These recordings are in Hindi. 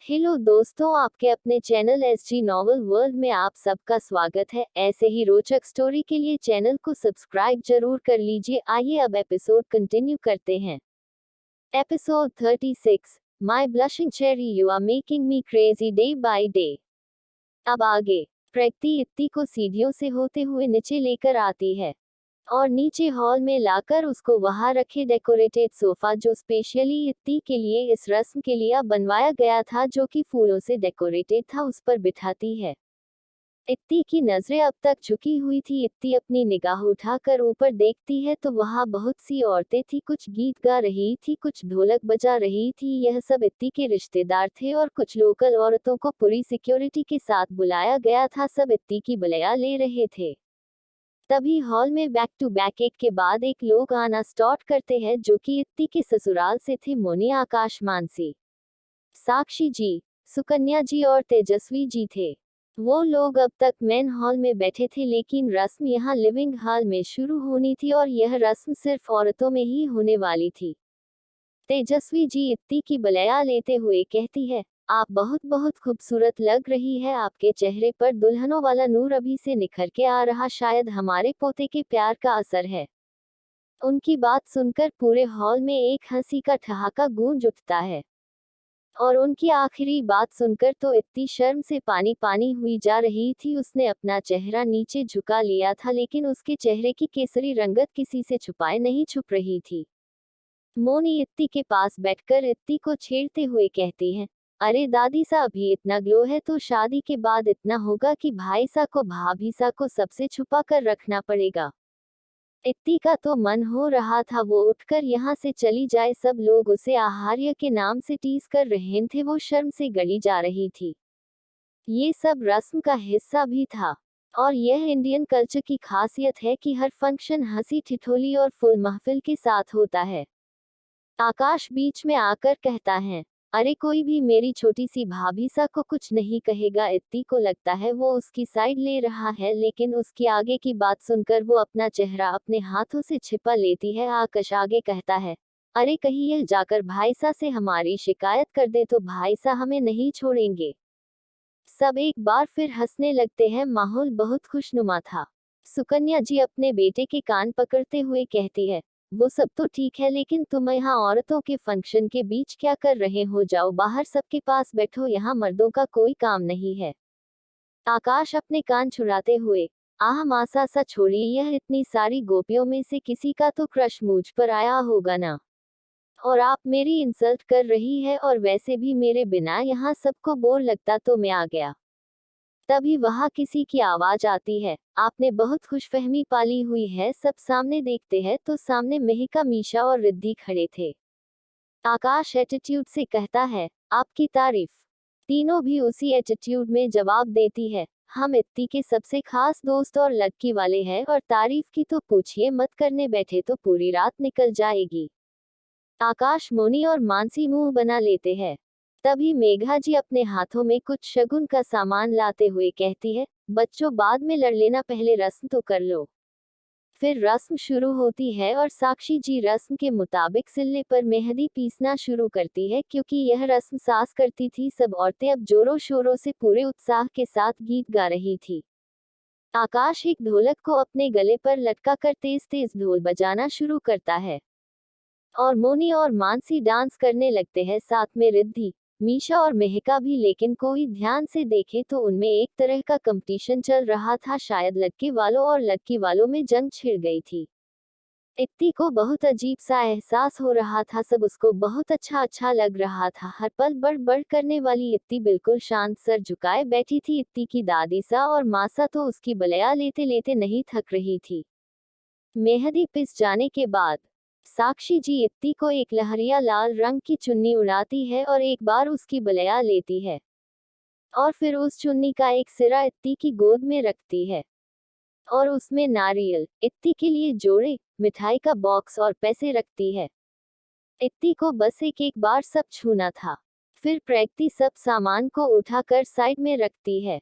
हेलो दोस्तों, आपके अपने चैनल एसजी नॉवल वर्ल्ड में आप सबका स्वागत है। ऐसे ही रोचक स्टोरी के लिए चैनल को सब्सक्राइब जरूर कर लीजिए। आइए अब एपिसोड कंटिन्यू करते हैं। Episode 36, my blushing cherry, you are making me crazy day by day. अब आगे प्रगति इत्ती को सीढ़ियों से होते हुए नीचे लेकर आती है और नीचे हॉल में लाकर उसको वहां रखे डेकोरेटेड सोफा जो स्पेशली इत्ती के लिए इस रस्म के लिए बनवाया गया था, जो कि फूलों से डेकोरेटेड था, उस पर बिठाती है। इत्ती की नजरें अब तक झुकी हुई थी। इत्ती अपनी निगाह उठाकर ऊपर देखती है तो वहां बहुत सी औरतें थी, कुछ गीत गा रही थी, कुछ ढोलक बजा रही थी। यह सब इत्ती के रिश्तेदार थे और कुछ लोकल औरतों को पूरी सिक्योरिटी के साथ बुलाया गया था। सब इत्ती की बलैया ले रहे थे। तभी हॉल में बैक टू बैक एक के बाद एक लोग आना स्टार्ट करते हैं, जो कि इत्ती के ससुराल से थे। मोनी, आकाश, मानसी, साक्षी जी, सुकन्या जी और तेजस्वी जी थे। वो लोग अब तक मेन हॉल में बैठे थे, लेकिन रस्म यहाँ लिविंग हॉल में शुरू होनी थी और यह रस्म सिर्फ औरतों में ही होने वाली थी। तेजस्वी जी इत्ती की बलैया लेते हुए कहती है, आप बहुत बहुत खूबसूरत लग रही है। आपके चेहरे पर दुल्हनों वाला नूर अभी से निखर के आ रहा, शायद हमारे पोते के प्यार का असर है। उनकी बात सुनकर पूरे हॉल में एक हंसी का ठहाका गूंज उठता है और उनकी आखिरी बात सुनकर तो इत्ती शर्म से पानी पानी हुई जा रही थी। उसने अपना चेहरा नीचे झुका लिया था, लेकिन उसके चेहरे की केसरी रंगत किसी से छुपाए नहीं छुप रही थी। मोनी इत्ती के पास बैठकर इत्ती को छेड़ते हुए कहती है, अरे दादी सा, अभी इतना ग्लो है तो शादी के बाद इतना होगा कि भाई सा को भाभी सा को सबसे छुपा कर रखना पड़ेगा। इत्ती का तो मन हो रहा था वो उठकर यहाँ से चली जाए। सब लोग उसे आहार्य के नाम से टीज कर रहे थे। वो शर्म से गली जा रही थी। ये सब रस्म का हिस्सा भी था और यह इंडियन कल्चर की खासियत है कि हर फंक्शन हंसी ठिठोली और फुल महफिल के साथ होता है। आकाश बीच में आकर कहता है, अरे कोई भी मेरी छोटी सी भाभी सा को कुछ नहीं कहेगा। इत्ती को लगता है वो उसकी साइड ले रहा है, लेकिन उसकी आगे की बात सुनकर वो अपना चेहरा अपने हाथों से छिपा लेती है। आकाश आगे कहता है, अरे कहीं यह जाकर भाई सा से हमारी शिकायत कर दे तो भाई सा हमें नहीं छोड़ेंगे। सब एक बार फिर हंसने लगते हैं। माहौल बहुत खुशनुमा था। सुकन्या जी अपने बेटे के कान पकड़ते हुए कहती है, वो सब तो ठीक है, लेकिन तुम यहाँ औरतों के फंक्शन के बीच क्या कर रहे हो? जाओ बाहर सबके पास बैठो, यहाँ मर्दों का कोई काम नहीं है। आकाश अपने कान छुड़ाते हुए, आह मासा सा छोड़िए, यह इतनी सारी गोपियों में से किसी का तो क्रश मुझ पर आया होगा ना। और आप मेरी इंसल्ट कर रही है, और वैसे भी मेरे बिना यहाँ सबको बोर लगता तो मैं आ गया। तभी वहां किसी की आवाज आती है, आपने बहुत खुशफहमी पाली हुई है। सब सामने देखते हैं तो सामने मेहिका, मीशा और रिद्धि खड़े थे। आकाश एटीट्यूड से कहता है, आपकी तारीफ। तीनों भी उसी एटीट्यूड में जवाब देती है, हम इत्ती के सबसे खास दोस्त और लड़की वाले हैं, और तारीफ की तो पूछिए मत, करने बैठे तो पूरी रात निकल जाएगी। आकाश, मोनी और मानसी मुंह बना लेते हैं। तभी मेघा जी अपने हाथों में कुछ शगुन का सामान लाते हुए कहती है, बच्चों बाद में लड़ लेना, पहले रस्म तो कर लो। फिर रस्म शुरू होती है और साक्षी जी रस्म के मुताबिक सिल्ले पर मेहंदी पीसना शुरू करती है। क्योंकि यह रस्म सास करती थी, सब औरतें अब जोरों शोरों से पूरे उत्साह के साथ गीत गा रही थी। आकाश एक ढोलक को अपने गले पर लटका कर तेज तेज ढोल बजाना शुरू करता है और मोनी और मानसी डांस करने लगते हैं, साथ में रिद्धि, मीशा और मेहका भी। लेकिन कोई ध्यान से देखे तो उनमें एक तरह का कंपटीशन चल रहा था। शायद लड़के वालों और लड़की वालों में जंग छिड़ गई थी। इत्ती को बहुत अजीब सा एहसास हो रहा था। सब उसको बहुत अच्छा अच्छा लग रहा था। हर पल बढ़ बढ़ करने वाली इत्ती बिल्कुल शांत सर झुकाए बैठी थी। इत्ती की दादी सा और मासा तो उसकी बलैया लेते लेते नहीं थक रही थी। मेहंदी पिस जाने के बाद साक्षी जी इत्ती को एक लहरिया लाल रंग की चुन्नी उड़ाती है और एक बार उसकी बलैया लेती है और फिर उस चुन्नी का एक सिरा इत्ती की गोद में रखती है और उसमें नारियल, इत्ती के लिए जोड़े, मिठाई का बॉक्स और पैसे रखती है। इत्ती को बस एक एक बार सब छूना था। फिर प्रैक्ति सब सामान को उठाकर साइड में रखती है।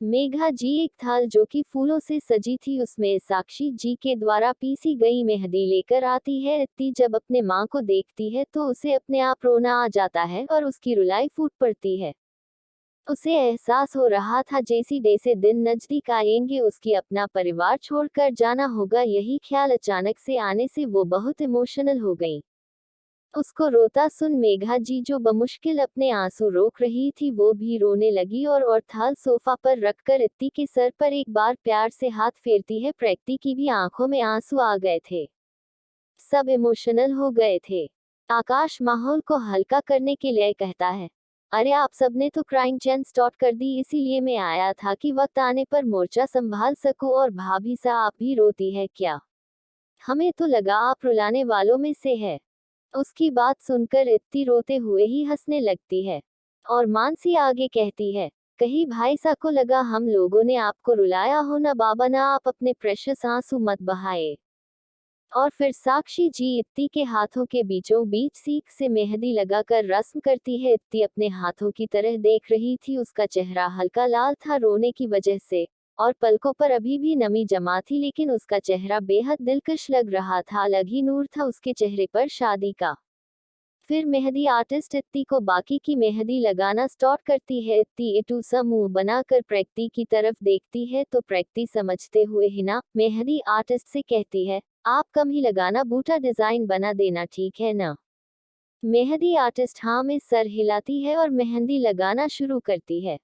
मेघा जी एक थाल जो कि फूलों से सजी थी, उसमें साक्षी जी के द्वारा पीसी गई मेहंदी लेकर आती है। इत्ती जब अपने माँ को देखती है तो उसे अपने आप रोना आ जाता है और उसकी रुलाई फूट पड़ती है। उसे एहसास हो रहा था जैसे जैसे दिन नजदीक आएंगे उसकी अपना परिवार छोड़कर जाना होगा। यही ख्याल अचानक से आने से वो बहुत इमोशनल हो गई। उसको रोता सुन मेघा जी जो बमुश्किल अपने आंसू रोक रही थी वो भी रोने लगी और थाल सोफा पर रखकर इत्ती के सर पर एक बार प्यार से हाथ फेरती है। प्रैक्टी की भी आंखों में आंसू आ गए थे। सब इमोशनल हो गए थे। आकाश माहौल को हल्का करने के लिए कहता है, अरे आप सबने तो क्राइम चैन स्टार्ट कर दी, इसीलिए मैं आया था कि वक्त आने पर मोर्चा संभाल सकूं। और भाभी सा आप भी रोती है क्या? हमें तो लगा आप रुलाने वालों में से है। उसकी बात सुनकर इत्ती रोते हुए ही हंसने लगती है। और मानसी आगे कहती है, कहीं भाई सा को लगा हम लोगों ने आपको रुलाया हो ना बाबा, ना आप अपने प्रेशियस आंसू मत बहाए। और फिर साक्षी जी इत्ती के हाथों के बीचों बीच सीख से मेहंदी लगाकर रस्म करती है। इत्ती अपने हाथों की तरह देख रही थी, उसका चेहरा हल्का लाल था रोने की वजह से, और पलकों पर अभी भी नमी जमा थी, लेकिन उसका चेहरा बेहद दिलकश लग रहा था। अलग ही नूर था उसके चेहरे पर शादी का। फिर मेहंदी आर्टिस्ट इत्ती को बाकी की मेहंदी लगाना स्टार्ट करती है। इत्ती इटू सा मुंह बनाकर प्रैक्टी की तरफ देखती है तो प्रैक्टी समझते हुए हिना मेहंदी आर्टिस्ट से कहती है, आप कम ही लगाना, बूटा डिजाइन बना देना, ठीक है ना? मेहंदी आर्टिस्ट हाँ में सर हिलाती है और मेहंदी लगाना शुरू करती है।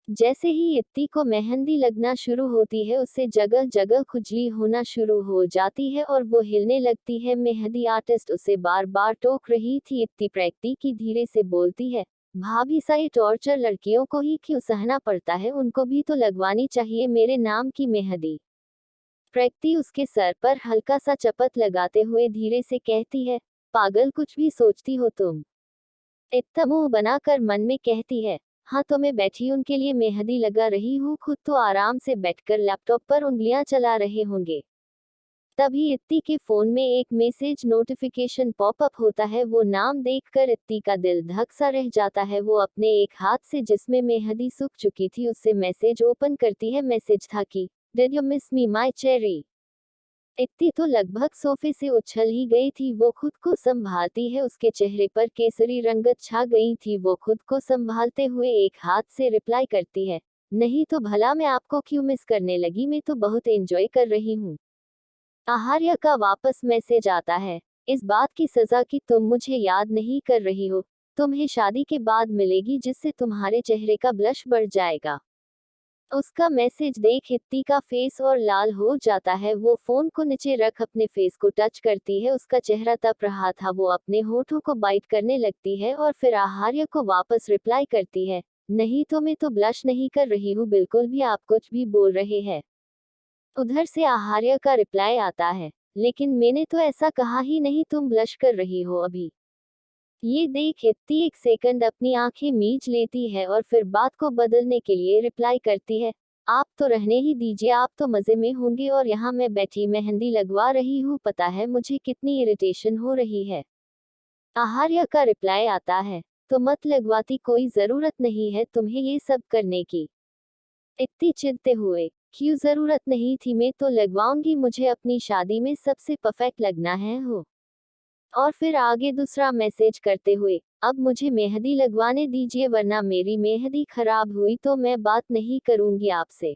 जैसे ही इत्ती को मेहंदी लगना शुरू होती है उससे जगह जगह खुजली होना शुरू हो जाती है और वो हिलने लगती है। मेहंदी आर्टिस्ट उसे बार बार टोक रही थी। इत्ती प्रैक्टी की धीरे से बोलती है, भाभी सा ये टॉर्चर लड़कियों को ही क्यों सहना पड़ता है, उनको भी तो लगवानी चाहिए मेरे नाम की मेहंदी। प्रैक्टी उसके सर पर हल्का सा चपत लगाते हुए धीरे से कहती है, पागल कुछ भी सोचती हो तुम? इत्ता मुंह बनाकर मन में कहती है, हाँ तो मैं बैठी उनके लिए मेहंदी लगा रही हूँ, खुद तो आराम से बैठकर लैपटॉप पर उंगलियां चला रहे होंगे। तभी इत्ती के फोन में एक मैसेज नोटिफिकेशन पॉपअप होता है। वो नाम देखकर इत्ती का दिल धक सा रह जाता है। वो अपने एक हाथ से जिसमें मेहंदी सूख चुकी थी उससे मैसेज ओपन करती है। मैसेज था कि, did you miss me my cherry? इत्ती तो लगभग सोफे से उछल ही गई थी। वो खुद को संभालती है, उसके चेहरे पर केसरी रंगत छा गई थी। वो खुद को संभालते हुए एक हाथ से रिप्लाई करती है, नहीं तो भला मैं आपको क्यों मिस करने लगी, मैं तो बहुत एंजॉय कर रही हूँ। आहार्य का वापस मैसेज आता है, इस बात की सजा कि तुम मुझे याद नहीं कर रही हो, तुम्हें शादी के बाद मिलेगी जिससे तुम्हारे चेहरे का ब्लश बढ़ जाएगा। उसका मैसेज देख इत्ती का फेस और लाल हो जाता है। वो फोन को नीचे रख अपने फेस को टच करती है। उसका चेहरा तप रहा था। वो अपने होठों को बाइट करने लगती है और फिर आहार्य को वापस रिप्लाई करती है, नहीं तो मैं तो ब्लश नहीं कर रही हूँ बिल्कुल भी, आप कुछ भी बोल रहे हैं। उधर से आहार्य का रिप्लाई आता है, लेकिन मैंने तो ऐसा कहा ही नहीं, तुम ब्लश कर रही हो अभी। ये देख इत्ती एक सेकंड अपनी आंखें मींच लेती है और फिर बात को बदलने के लिए रिप्लाई करती है, आप तो रहने ही दीजिए, आप तो मजे में होंगे और यहाँ मैं बैठी मेहंदी लगवा रही हूँ, पता है मुझे कितनी इरिटेशन हो रही है। आहार्य का रिप्लाई आता है, तो मत लगवाती, कोई जरूरत नहीं है तुम्हें ये सब करने की। इत्ती चिढ़ते हुए, क्यों जरूरत नहीं थी, मैं तो लगवाऊंगी, मुझे अपनी शादी में सबसे परफेक्ट लगना है हो। और फिर आगे दूसरा मैसेज करते हुए, अब मुझे मेहंदी लगवाने दीजिए वरना मेरी मेहंदी खराब हुई तो मैं बात नहीं करूंगी आपसे।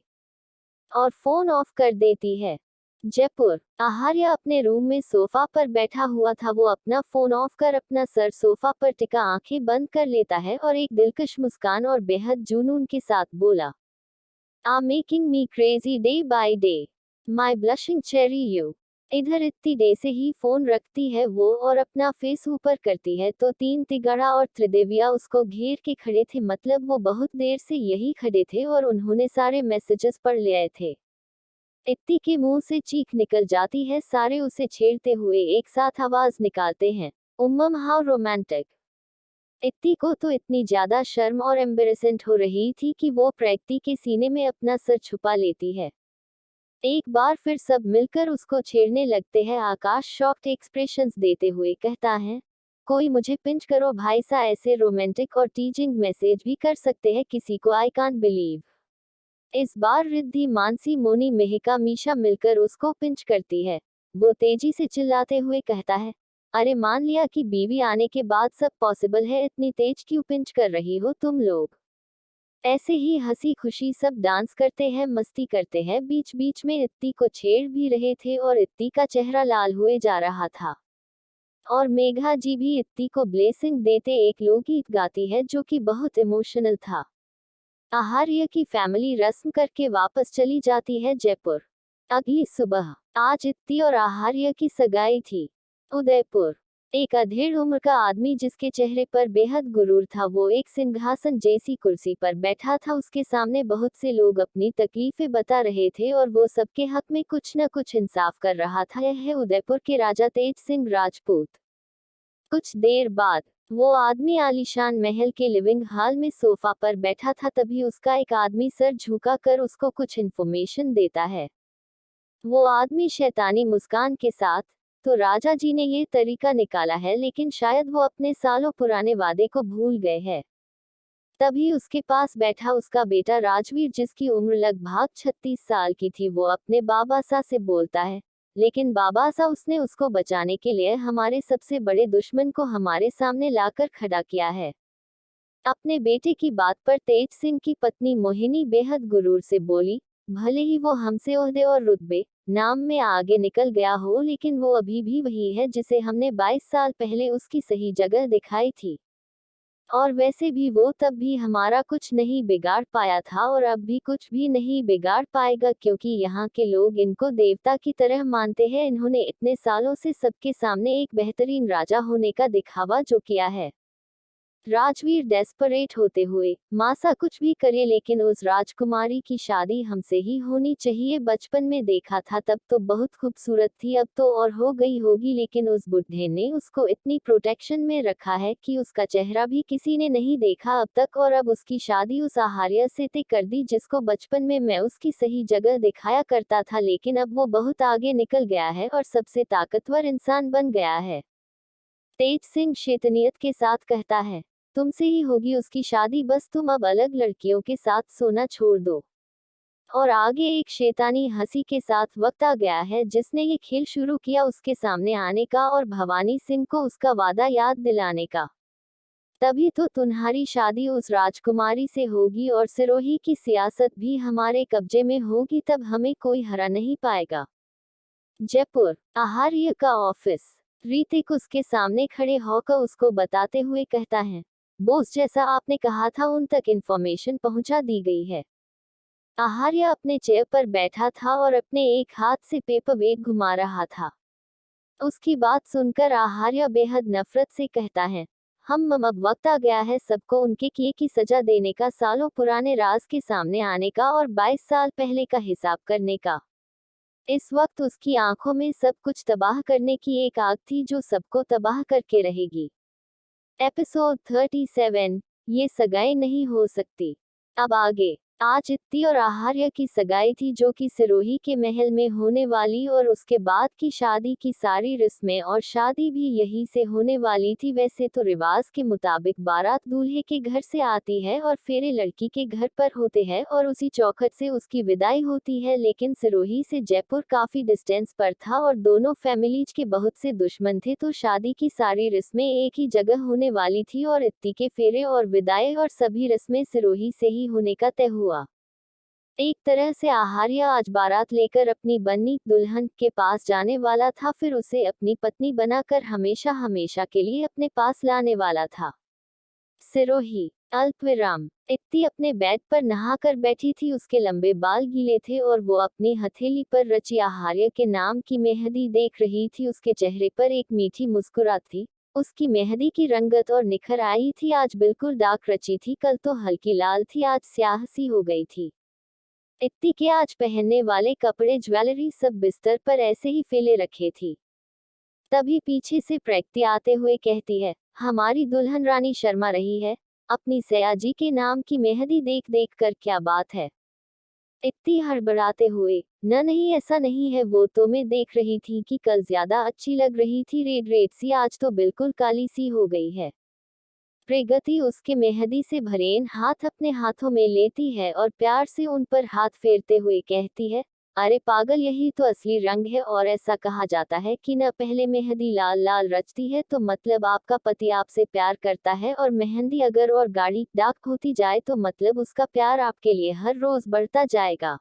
और फोन ऑफ कर देती है। जयपुर। आहार्य अपने रूम में सोफा पर बैठा हुआ था। वो अपना फोन ऑफ कर अपना सर सोफा पर टिका आंखें बंद कर लेता है और एक दिलकश मुस्कान और बेहद जुनून के साथ बोला, are making me crazy day by day. My blushing cherry you. इधर इतनी देर से ही फोन रखती है वो और अपना फेस ऊपर करती है तो तीन तिगाड़ा और त्रिदेविया उसको घेर के खड़े थे। मतलब वो बहुत देर से यही खड़े थे और उन्होंने सारे मैसेजेस पढ़ लिए थे। इत्ती के मुंह से चीख निकल जाती है। सारे उसे छेड़ते हुए एक साथ आवाज निकालते हैं, उम्मम हाउ रोमांटिक। इत्ती को तो इतनी ज्यादा शर्म और एम्बेरसेंट हो रही थी कि वो प्रैक्टी के सीने में अपना सर छुपा लेती है। एक बार फिर सब मिलकर उसको छेड़ने लगते हैं। आकाश शॉक्ड एक्सप्रेशंस देते हुए कहता है, कोई मुझे पिंच करो भाई सा, ऐसे रोमांटिक और टीजिंग मैसेज भी कर सकते हैं किसी को, आई कांट बिलीव। इस बार रिद्धि मानसी मोनी मेहिका मीशा मिलकर उसको पिंच करती है। वो तेजी से चिल्लाते हुए कहता है, अरे मान लिया कि बीवी आने के बाद सब पॉसिबल है, इतनी तेज क्यों पिंच कर रही हो तुम लोग? ऐसे ही हंसी खुशी सब डांस करते हैं, मस्ती करते हैं, बीच बीच में इत्ती को छेड़ भी रहे थे और इत्ती का चेहरा लाल हुए जा रहा था। और मेघा जी भी इत्ती को ब्लेसिंग देते एक लोकगीत गाती है जो कि बहुत इमोशनल था। आहार्य की फैमिली रस्म करके वापस चली जाती है जयपुर। अगली सुबह आज इत्ती और आहार्य की सगाई थी। उदयपुर एक अधेड़ उम्र का आदमी जिसके चेहरे पर बेहद गुरूर था, वो एक सिंहासन जैसी कुर्सी पर बैठा था। उसके सामने बहुत से लोग अपनी तकलीफें बता रहे थे और वो सबके हक में कुछ न कुछ इंसाफ कर रहा था। यह है उदयपुर के राजा तेज सिंह राजपूत। कुछ देर बाद वो आदमी आलीशान महल के लिविंग हॉल में सोफा पर बैठा था, तभी उसका एक आदमी सर झुका कर उसको कुछ इन्फॉर्मेशन देता है। वो आदमी शैतानी मुस्कान के साथ, तो राजा जी ने ये तरीका निकाला है, लेकिन शायद वो अपने सालों पुराने वादे को भूल गए हैं। तभी उसके पास बैठा उसका बेटा राजवीर, जिसकी उम्र लगभग 36 साल की थी, वो अपने बाबासा से बोलता है, लेकिन बाबासा, उसने उसको बचाने के लिए हमारे सबसे बड़े दुश्मन को हमारे सामने लाकर खड़ा किया है। अपने बेटे की बात पर तेज सिंह की पत्नी मोहिनी बेहद गुरूर से बोली, भले ही वो हमसे ओहदे और रुतबे नाम में आगे निकल गया हो, लेकिन वो अभी भी वही है जिसे हमने 22 साल पहले उसकी सही जगह दिखाई थी। और वैसे भी वो तब भी हमारा कुछ नहीं बिगाड़ पाया था और अब भी कुछ भी नहीं बिगाड़ पाएगा, क्योंकि यहाँ के लोग इनको देवता की तरह मानते हैं। इन्होंने इतने सालों से सबके सामने एक बेहतरीन राजा होने का दिखावा जो किया है। राजवीर डेस्परेट होते हुए, मासा कुछ भी करे लेकिन उस राजकुमारी की शादी हमसे ही होनी चाहिए। बचपन में देखा था तब तो बहुत खूबसूरत थी, अब तो और हो गई होगी, लेकिन उस बुढ़े ने उसको इतनी प्रोटेक्शन में रखा है कि उसका चेहरा भी किसी ने नहीं देखा अब तक। और अब उसकी शादी उस आहार्य से तय कर दी जिसको बचपन में मैं उसकी सही जगह दिखाया करता था, लेकिन अब वो बहुत आगे निकल गया है और सबसे ताकतवर इंसान बन गया है। तेज सिंह शैतानियत के साथ कहता है, तुमसे ही होगी उसकी शादी, बस तुम अब अलग लड़कियों के साथ सोना छोड़ दो। और आगे एक शैतानी हंसी के साथ वक्त आ गया है जिसने ये खेल शुरू किया उसके सामने आने का और भवानी सिंह को उसका वादा याद दिलाने का। तभी तो तुम्हारी शादी उस राजकुमारी से होगी और सिरोही की सियासत भी हमारे कब्जे में होगी, तब हमें कोई हरा नहीं पाएगा। जयपुर आहार्य का ऑफिस। ऋतिक उसके सामने खड़े होकर उसको बताते हुए कहता है, बोस, जैसा आपने कहा था उन तक इंफॉर्मेशन पहुंचा दी गई है। आहार्य अपने चेयर पर बैठा था और अपने एक हाथ से पेपर वेट घुमा रहा था। उसकी बात सुनकर आहार्य बेहद नफरत से कहता है, हम अब वक्त आ गया है सबको उनके किए की सजा देने का, सालों पुराने राज के सामने आने का और 22 साल पहले का हिसाब करने का। इस वक्त उसकी आंखों में सब कुछ तबाह करने की एक आग थी जो सबको तबाह करके रहेगी। एपिसोड 37, ये सगाई नहीं हो सकती। अब आगे। आज इत्ती और आहार्य की सगाई थी जो कि सिरोही के महल में होने वाली, और उसके बाद की शादी की सारी रस्में और शादी भी यहीं से होने वाली थी। वैसे तो रिवाज के मुताबिक बारात दूल्हे के घर से आती है और फेरे लड़की के घर पर होते हैं और उसी चौखट से उसकी विदाई होती है, लेकिन सिरोही से जयपुर काफी डिस्टेंस पर था और दोनों फैमिलीज के बहुत से दुश्मन थे, तो शादी की सारी रस्में एक ही जगह होने वाली थी और इत्ती के फेरे और विदाई और सभी रस्में सिरोही से ही होने का तय हुआ। एक तरह से आहार्य आज बारात लेकर अपनी बन्नी दुल्हन के पास जाने वाला था, फिर उसे अपनी पत्नी बनाकर हमेशा हमेशा के लिए अपने पास लाने वाला था। सिरोही अल्पविराम। इत्ती अपने बेड पर नहाकर बैठी थी, उसके लंबे बाल गीले थे और वो अपनी हथेली पर रची आहार्य के नाम की मेहंदी देख रही थी। उसके चेहरे पर एक मीठी मुस्कुराहट थी। उसकी मेहंदी की रंगत और निखर आई थी, आज बिल्कुल डार्क रची थी, कल तो हल्की लाल थी, आज स्याह सी हो गई थी। इत्ती के आज पहनने वाले कपड़े ज्वेलरी सब बिस्तर पर ऐसे ही फैले रखे थी। तभी पीछे से प्रकृति आते हुए कहती है, हमारी दुल्हन रानी शर्मा रही है, अपनी सयाजी के नाम की मेहंदी देख देख कर, क्या बात है। इत्ती हड़बड़ाते हुए, न नहीं ऐसा नहीं है, वो तो मैं देख रही थी कि कल ज्यादा अच्छी लग रही थी, रेड रेड सी, आज तो बिल्कुल काली सी हो गई है। प्रगति उसके मेहंदी से भरे हाथ अपने हाथों में लेती है और प्यार से उन पर हाथ फेरते हुए कहती है, अरे पागल, यही तो असली रंग है। और ऐसा कहा जाता है कि न पहले मेहंदी लाल लाल रचती है, तो मतलब आपका पति आपसे प्यार करता है, और मेहंदी अगर और गाढ़ी डार्क होती जाए तो मतलब उसका प्यार आपके लिए हर रोज बढ़ता जाएगा।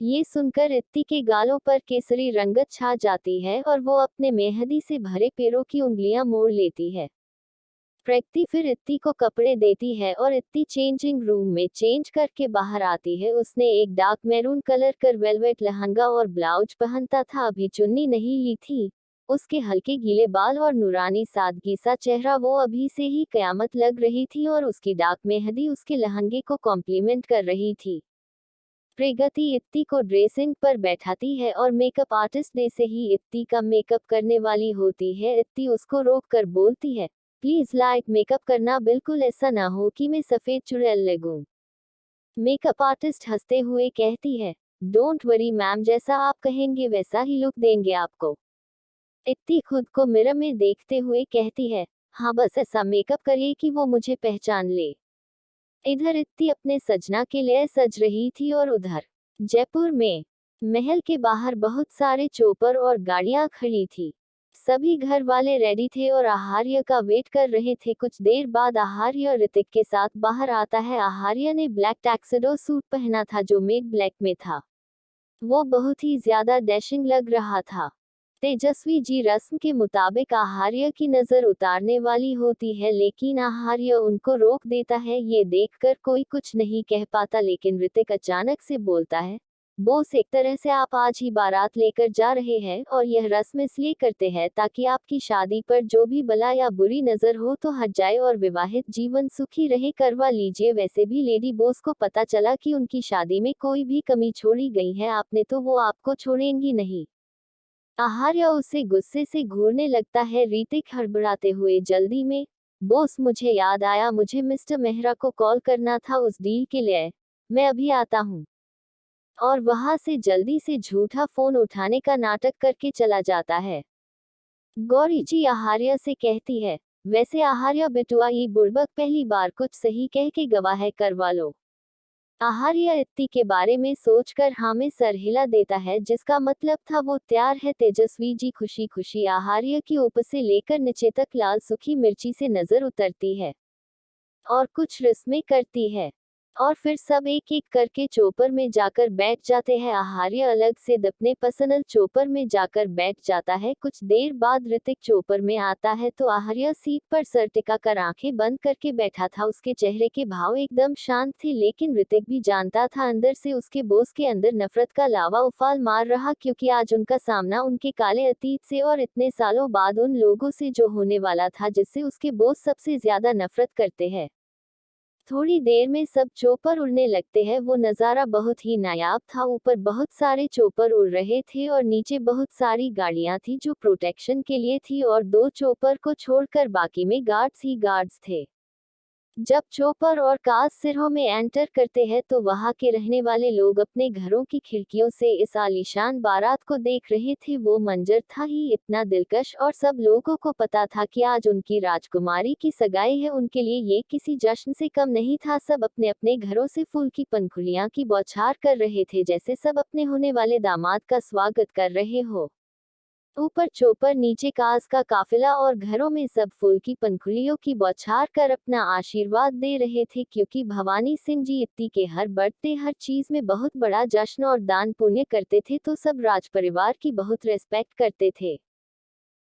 ये सुनकर इत्ती के गालों पर केसरी रंगत छा जाती है और वो अपने मेहंदी से भरे पैरों की उंगलियां मोड़ लेती है। प्रकृति फिर इत्ती को कपड़े देती है और इत्ती चेंजिंग रूम में चेंज करके बाहर आती है। उसने एक डार्क मैरून कलर कर वेलवेट लहंगा और ब्लाउज पहनता था, अभी चुन्नी नहीं ली थी। उसके हल्के गीले बाल और नूरानी सादगी सा चेहरा, वो अभी से ही कयामत लग रही थी, और उसकी डार्क मेहंदी उसके लहंगे को कॉम्प्लीमेंट कर रही थी। प्रगति इत्ती को ड्रेसिंग पर बैठाती है और मेकअप आर्टिस्ट ने से ही इत्ती का मेकअप करने वाली होती है। इत्ती उसको रोक कर बोलती है, प्लीज लाइट मेकअप करना, बिल्कुल ऐसा ना हो कि मैं सफेद चुड़ैल लगूं। मेकअप आर्टिस्ट हंसते हुए कहती है, डोंट वरी मैम, जैसा आप कहेंगे वैसा ही लुक देंगे आपको। इत्ती खुद को मिरर में देखते हुए कहती है, हाँ बस ऐसा मेकअप करिए कि वो मुझे पहचान ले। इधर इत्ती अपने सजना के लिए सज रही थी और उधर जयपुर में महल के बाहर बहुत सारे चोपर और गाड़ियां खड़ी थी। सभी घर वाले रेडी थे और आहार्य का वेट कर रहे थे। कुछ देर बाद आहार्य ऋतिक के साथ बाहर आता है। आहार्य ने ब्लैक टैक्सिडो सूट पहना था जो मेड ब्लैक में था। वो बहुत ही ज्यादा डैशिंग लग रहा था। तेजस्वी जी रस्म के मुताबिक आहार्य की नजर उतारने वाली होती है, लेकिन आहार्य उनको रोक देता है। ये देखकर कोई कुछ नहीं कह पाता, लेकिन ऋतिक अचानक से बोलता है, बोस एक तरह से आप आज ही बारात लेकर जा रहे हैं, और यह रस्म इसलिए करते हैं ताकि आपकी शादी पर जो भी बला या बुरी नजर हो तो हट जाए और विवाहित जीवन सुखी रहे। करवा लीजिए। वैसे भी लेडी बोस को पता चला कि उनकी शादी में कोई भी कमी छोड़ी गई है आपने, तो वो आपको छोड़ेंगी नहीं। आहार्य उसे गुस्से से घूरने लगता है। ऋतिक हड़बड़ाते हुए, जल्दी में बोस, मुझे याद आया, मुझे मिस्टर मेहरा को कॉल करना था उस डील के लिए, मैं अभी आता हूँ। और वहां से जल्दी से झूठा फोन उठाने का नाटक करके चला जाता है। गौरी जी आहार्य से कहती है, वैसे आहार्य बिटुआ, ये बुड़बक पहली बार कुछ सही कह के गवाह करवा लो। आहार्य इत्ती के बारे में सोचकर हाँ में सर हिला देता है, जिसका मतलब था वो तैयार है। तेजस्वी जी खुशी खुशी आहार्य की ऊपर से लेकर नीचे तक लाल सूखी मिर्ची से नजर उतरती है और कुछ रस्में करती है, और फिर सब एक एक करके चोपर में जाकर बैठ जाते हैं। आहार्य अलग से अपने पसंद चोपर में जाकर बैठ जाता है। कुछ देर बाद ऋतिक चोपर में आता है तो आहार्य सीट पर सर टिका कर आंखें बंद करके बैठा था। उसके चेहरे के भाव एकदम शांत थे, लेकिन ऋतिक भी जानता था अंदर से उसके बोस के अंदर नफरत का लावा उफाल मार रहा, क्योंकि आज उनका सामना उनके काले अतीत से और इतने सालों बाद उन लोगों से जो होने वाला था जिससे उसके बोस सबसे ज्यादा नफरत करते हैं। थोड़ी देर में सब चोपर उड़ने लगते हैं। वो नज़ारा बहुत ही नायाब था। ऊपर बहुत सारे चोपर उड़ रहे थे और नीचे बहुत सारी गाड़ियां थी जो प्रोटेक्शन के लिए थी, और दो चोपर को छोड़कर बाकी में गार्ड्स ही गार्ड्स थे। जब चोपर और कार सिरों में एंटर करते हैं तो वहां के रहने वाले लोग अपने घरों की खिड़कियों से इस आलीशान बारात को देख रहे थे। वो मंजर था ही इतना दिलकश, और सब लोगों को पता था कि आज उनकी राजकुमारी की सगाई है। उनके लिए ये किसी जश्न से कम नहीं था। सब अपने अपने घरों से फूल की पंखुड़ियां की बौछार कर रहे थे, जैसे सब अपने होने वाले दामाद का स्वागत कर रहे हो। ऊपर चोपर, नीचे कास का काफिला, और घरों में सब फूल की पंखुड़ियों की बौछार कर अपना आशीर्वाद दे रहे थे, क्योंकि भवानी सिंह जी इत्ती के हर बर्थडे हर चीज में बहुत बड़ा जश्न और दान पुण्य करते थे, तो सब राज परिवार की बहुत रेस्पेक्ट करते थे।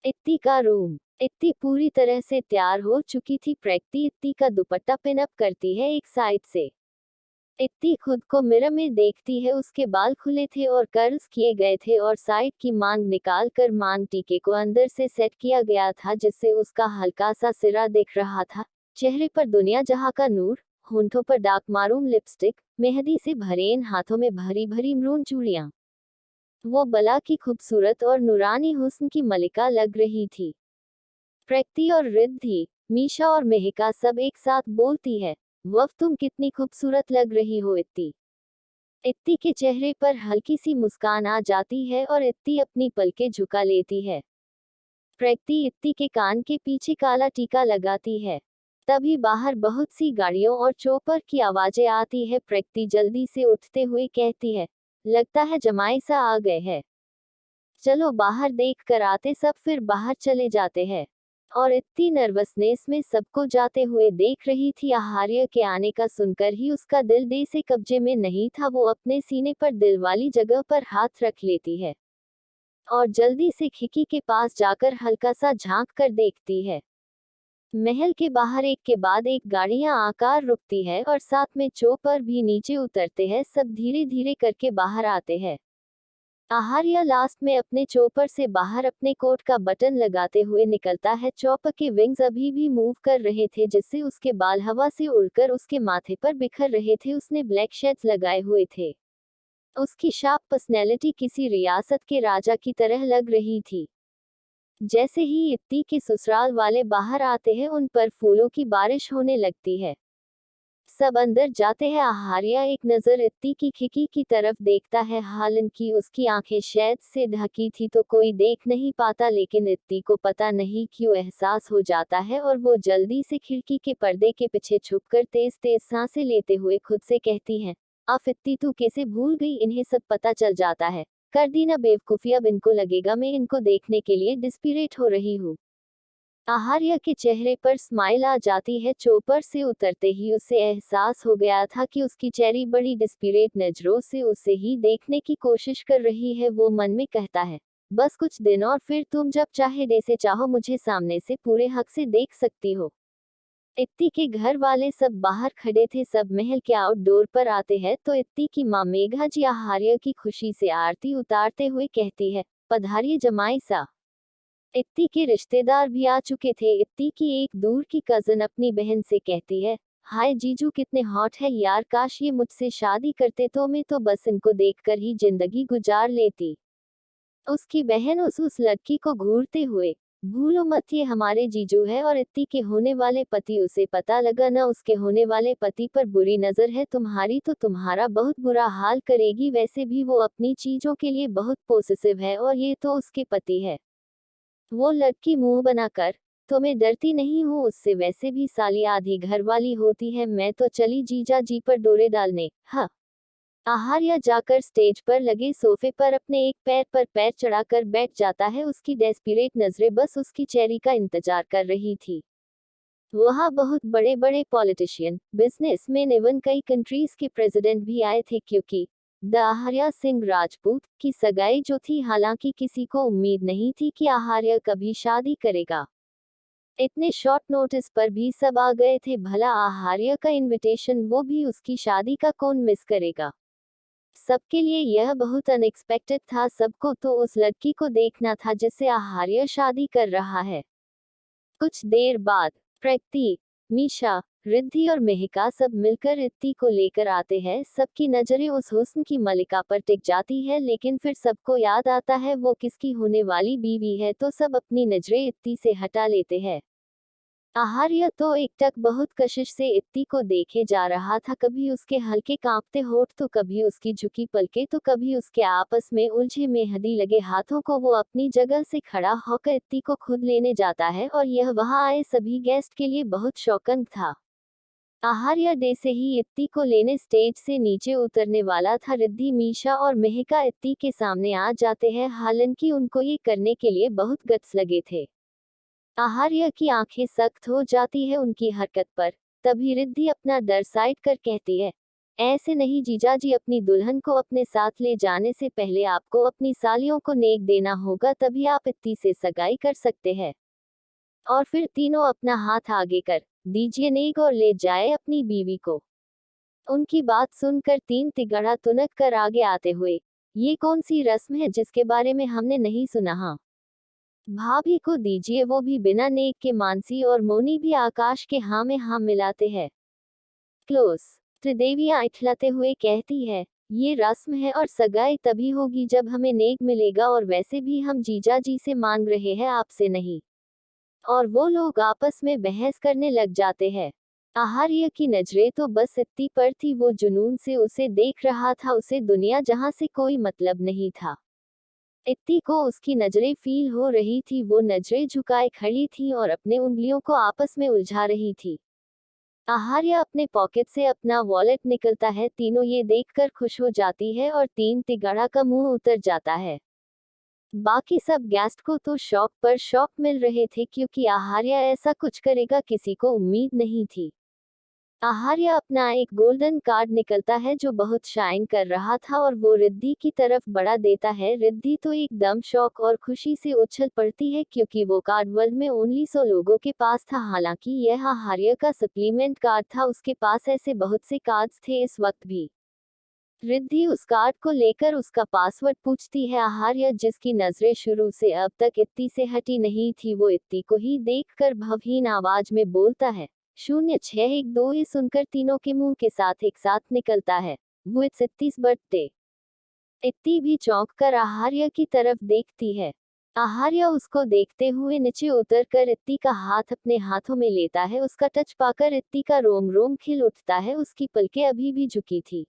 इत्ती का रूम। इत्ती पूरी तरह से तैयार हो चुकी थी। प्रकृति इत्ती का दुपट्टा पिन अप करती है एक साइड से। इत्ती खुद को मिरर में देखती है। उसके बाल खुले थे और कर्ल्स किए गए थे, और साइड की मांग निकाल कर मांग टीके को अंदर से सेट किया गया था, जिससे उसका हल्का सा सिरा दिख रहा था। चेहरे पर दुनिया जहां का नूर, होंठों पर डार्क मारून लिपस्टिक, मेहंदी से भरे इन हाथों में भरी भरी मरून चूड़ियां। वो बला की खूबसूरत और नूरानी हुस्न की मलिका लग रही थी। प्रकृति और रिद्धि, मीशा और मेहिका सब एक साथ बोलती है, वफ तुम कितनी खूबसूरत लग रही हो इत्ती। इत्ती के चेहरे पर हल्की सी मुस्कान आ जाती है और इत्ती अपनी पलकें झुका लेती है। प्रकृति इत्ती के कान के पीछे काला टीका लगाती है। तभी बाहर बहुत सी गाड़ियों और चोपर की आवाजें आती है। प्रकृति जल्दी से उठते हुए कहती है, लगता है जमाई सा आ गए हैं। चलो बाहर देख कर आते। सब फिर बाहर चले जाते हैं। और इतनी नर्वसनेस में सबको जाते हुए देख रही थी। आहार्य के आने का सुनकर ही उसका दिल दे से कब्जे में नहीं था। वो अपने सीने पर दिल वाली जगह पर हाथ रख लेती है और जल्दी से खिड़की के पास जाकर हल्का सा झांक कर देखती है। महल के बाहर एक के बाद एक गाड़ियां आकार रुकती है और साथ में चोपर भी नीचे उतरते हैं। सब धीरे धीरे करके बाहर आते हैं। आहार्य लास्ट में अपने चोपर से बाहर अपने कोट का बटन लगाते हुए निकलता है। चॉपर के विंग्स अभी भी मूव कर रहे थे जिससे उसके बाल हवा से उड़कर उसके माथे पर बिखर रहे थे। उसने ब्लैक शेड्स लगाए हुए थे। उसकी शार्प पर्सनैलिटी किसी रियासत के राजा की तरह लग रही थी। जैसे ही इत्ती के ससुराल वाले बाहर आते हैं उन पर फूलों की बारिश होने लगती है। सब अंदर जाते हैं। आहार्य एक नजर इत्ती की खिड़की की तरफ देखता है। हालांकि उसकी आंखें शैद से ढकी थी तो कोई देख नहीं पाता, लेकिन इत्ती को पता नहीं क्यों एहसास हो जाता है और वो जल्दी से खिड़की के पर्दे के पीछे छुपकर तेज तेज सांसें लेते हुए खुद से कहती है, अब इत्ती तू कैसे भूल गई? इन्हें सब पता चल जाता है। कर दी ना बेवकूफी। अब इनको लगेगा मैं इनको देखने के लिए डिस्परेट हो रही हूँ। आहार्य के चेहरे पर स्माइल आ जाती है। चोपर से उतरते ही उसे एहसास हो गया था कि उसकी चेरी बड़ी डिस्परेट नजरों से उसे ही देखने की कोशिश कर रही है। वो मन में कहता है, बस कुछ दिन और फिर तुम जब चाहे जैसे चाहो मुझे सामने से पूरे हक से देख सकती हो। इत्ती के घर वाले सब बाहर खड़े थे। सब महल के आउटडोर पर आते हैं तो इत्ती की माँ मेघा जी आहार्य की खुशी से आरती उतारते हुए कहती है, पधारिए जमाई सा। इत्ती के रिश्तेदार भी आ चुके थे। इत्ती की एक दूर की कजन अपनी बहन से कहती है, हाय जीजू कितने हॉट है यार, काश ये मुझसे शादी करते तो मैं तो बस इनको देखकर ही जिंदगी गुजार लेती। उसकी बहन उस लड़की को घूरते हुए, भूलो मत ये हमारे जीजू है और इत्ती के होने वाले पति। उसे पता लगा ना उसके होने वाले पति पर बुरी नजर है तुम्हारी तो तुम्हारा बहुत बुरा हाल करेगी। वैसे भी वो अपनी चीजों के लिए बहुत पोसेसिव है और ये तो उसके पति है। वो लड़की मुंह बनाकर, तो मैं डरती नहीं हूँ उससे, वैसे भी साली आधी घरवाली होती है। मैं तो चली जीजा जी पर डोरे डालने। हाँ। आहार्य जाकर स्टेज पर लगे सोफे पर अपने एक पैर पर पैर चढ़ाकर बैठ जाता है। उसकी डेस्परेट नजरें बस उसकी चेरी का इंतजार कर रही थी। वहाँ बहुत बड़े बड़े पॉलिटिशियन, बिजनेसमैन एवं कई कंट्रीज के प्रेसिडेंट भी आए थे क्योंकि द आहार्य सिंह राजपूत की सगाई जो थी। हालांकि किसी को उम्मीद नहीं थी कि आहार्य कभी शादी करेगा। इतने शॉर्ट नोटिस पर भी सब आ गए थे। भला आहार्य का इनविटेशन, वो भी उसकी शादी का, कौन मिस करेगा? सबके लिए यह बहुत अनएक्सपेक्टेड था। सबको तो उस लड़की को देखना था जिससे आहार्य शादी कर रहा है। कुछ देर बाद प्रकृति, मीशा, रिद्धि और मेहिका सब मिलकर इत्ती को लेकर आते हैं। सबकी नजरें उस हुस्न की मलिका पर टिक जाती है, लेकिन फिर सबको याद आता है वो किसकी होने वाली बीवी है तो सब अपनी नजरें इत्ती से हटा लेते हैं। आहार्य तो एकटक बहुत कशिश से इत्ती को देखे जा रहा था। कभी उसके हल्के कांपते होठ तो कभी उसकी झुकी पलकें तो कभी उसके आपस में उलझे मेहंदी लगे हाथों को। वो अपनी जगह से खड़ा होकर इत्ती को खुद लेने जाता है और यह वहां आए सभी गेस्ट के लिए बहुत शौकंग था। आहार्य डे से ही इत्ती को लेने स्टेज से नीचे उतरने वाला था। रिद्धि, मीशा और मेहिका इत्ती के सामने आ जाते हैं। हालांकि उनको ये करने के लिए बहुत गट्स लगे थे। आहार्य की आंखें सख्त हो जाती है उनकी हरकत पर। तभी रिद्धि अपना डर साइड कर कहती है, ऐसे नहीं जीजाजी, अपनी दुल्हन को अपने साथ ले जाने से पहले आपको अपनी सालियों को नेक देना होगा, तभी आप इत्ती से सगाई कर सकते हैं। और फिर तीनों अपना हाथ आगे कर दीजिए नेक और ले जाए अपनी बीवी को। उनकी बात सुनकर तीन तिगड़ा तुनक कर आगे आते हुए, ये कौन सी रस्म है जिसके बारे में हमने नहीं सुना? हाँ, भाभी को दीजिए, वो भी बिना नेक के। मानसी और मोनी भी आकाश के हाँ में हाँ मिलाते हैं। क्लोज। त्रिदेवियां इठलाते हुए कहती है, ये रस्म है और सगाई तभी होगी जब हमें नेक मिलेगा, और वैसे भी हम जीजा जी से मांग रहे हैं, आपसे नहीं। और वो लोग आपस में बहस करने लग जाते हैं। आहार्य की नजरें तो बस इत्ती पर थी। वो जुनून से उसे देख रहा था। उसे दुनिया जहां से कोई मतलब नहीं था। इत्ती को उसकी नजरें फील हो रही थी। वो नजरें झुकाए खड़ी थी और अपने उंगलियों को आपस में उलझा रही थी। आहार्या अपने पॉकेट से अपना वॉलेट निकलता है। तीनों ये देखकर खुश हो जाती है और तीन तिगाड़ा का मुंह उतर जाता है। बाकी सब गेस्ट को तो शौक पर शौक मिल रहे थे क्योंकि आहार्या ऐसा कुछ करेगा किसी को उम्मीद नहीं थी। आहार्या अपना एक गोल्डन कार्ड निकलता है जो बहुत शाइन कर रहा था और वो रिद्धि की तरफ बढ़ा देता है। रिद्धि तो एकदम शौक और खुशी से उछल पड़ती है क्योंकि वो कार्ड वर्ल्ड में ओनली 100 लोगों के पास था। हालांकि यह आहार्या का सप्लीमेंट कार्ड था, उसके पास ऐसे बहुत से कार्ड्स थे इस वक्त भी। रिद्धि उस कार्ड को लेकर उसका पासवर्ड पूछती है। आहार्या, जिसकी नजरें शुरू से अब तक इत्ती से हटी नहीं थी, वो इत्ती को ही देखकर भवहीन आवाज में बोलता है 0612। ये सुनकर तीनों के मुंह के साथ एक साथ निकलता है वो इट्स इत्तीस बर्थडे। इत्ती भी चौंक कर आहार्या की तरफ देखती है। आहार्या उसको देखते हुए नीचे उतर कर इत्ती का हाथ अपने हाथों में लेता है। उसका टच पाकर इत्ती का रोम रोम खिल उठता है। उसकी पलकें अभी भी झुकी थी।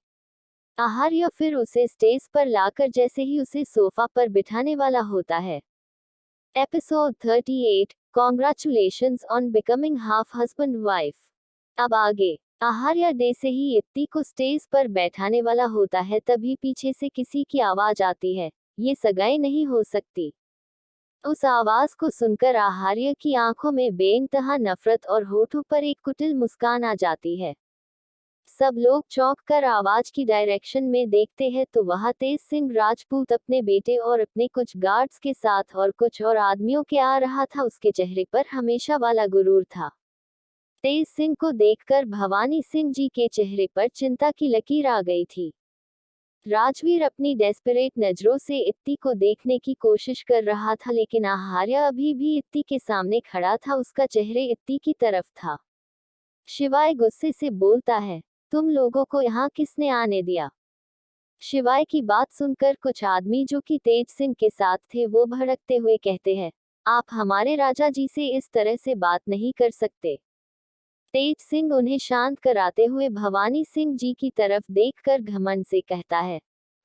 आहार्य फिर उसे स्टेज पर लाकर जैसे ही उसे सोफा पर बिठाने वाला होता है। Episode 38, congratulations on becoming half husband wife. अब आगे आहार्य डे से ही इत्ती को स्टेज पर बैठाने वाला होता है, तभी पीछे से किसी की आवाज आती है, ये सगाई नहीं हो सकती। उस आवाज को सुनकर आहार्य की आंखों में बेइंतहा नफरत और होठों पर एक कुटिल मुस्कान आ जाती है। सब लोग चौंक कर आवाज की डायरेक्शन में देखते हैं तो वहां तेज सिंह राजपूत अपने बेटे और अपने कुछ गार्ड्स के साथ और कुछ और आदमियों के आ रहा था। उसके चेहरे पर हमेशा वाला गुरूर था। तेज सिंह को देखकर भवानी सिंह जी के चेहरे पर चिंता की लकीर आ गई थी। राजवीर अपनी डेस्परेट नजरों से इत्ती को देखने की कोशिश कर रहा था, लेकिन आहार्या अभी भी इत्ती के सामने खड़ा था। उसका चेहरे इत्ती की तरफ था। शिवाय गुस्से से बोलता है, तुम लोगों को यहाँ किसने आने दिया? शिवाय की बात सुनकर कुछ आदमी जो कि तेज सिंह के साथ थे वो भड़कते हुए कहते हैं, आप हमारे राजा जी से इस तरह से बात नहीं कर सकते। तेज सिंह उन्हें शांत कराते हुए भवानी सिंह जी की तरफ देखकर घमंड से कहता है,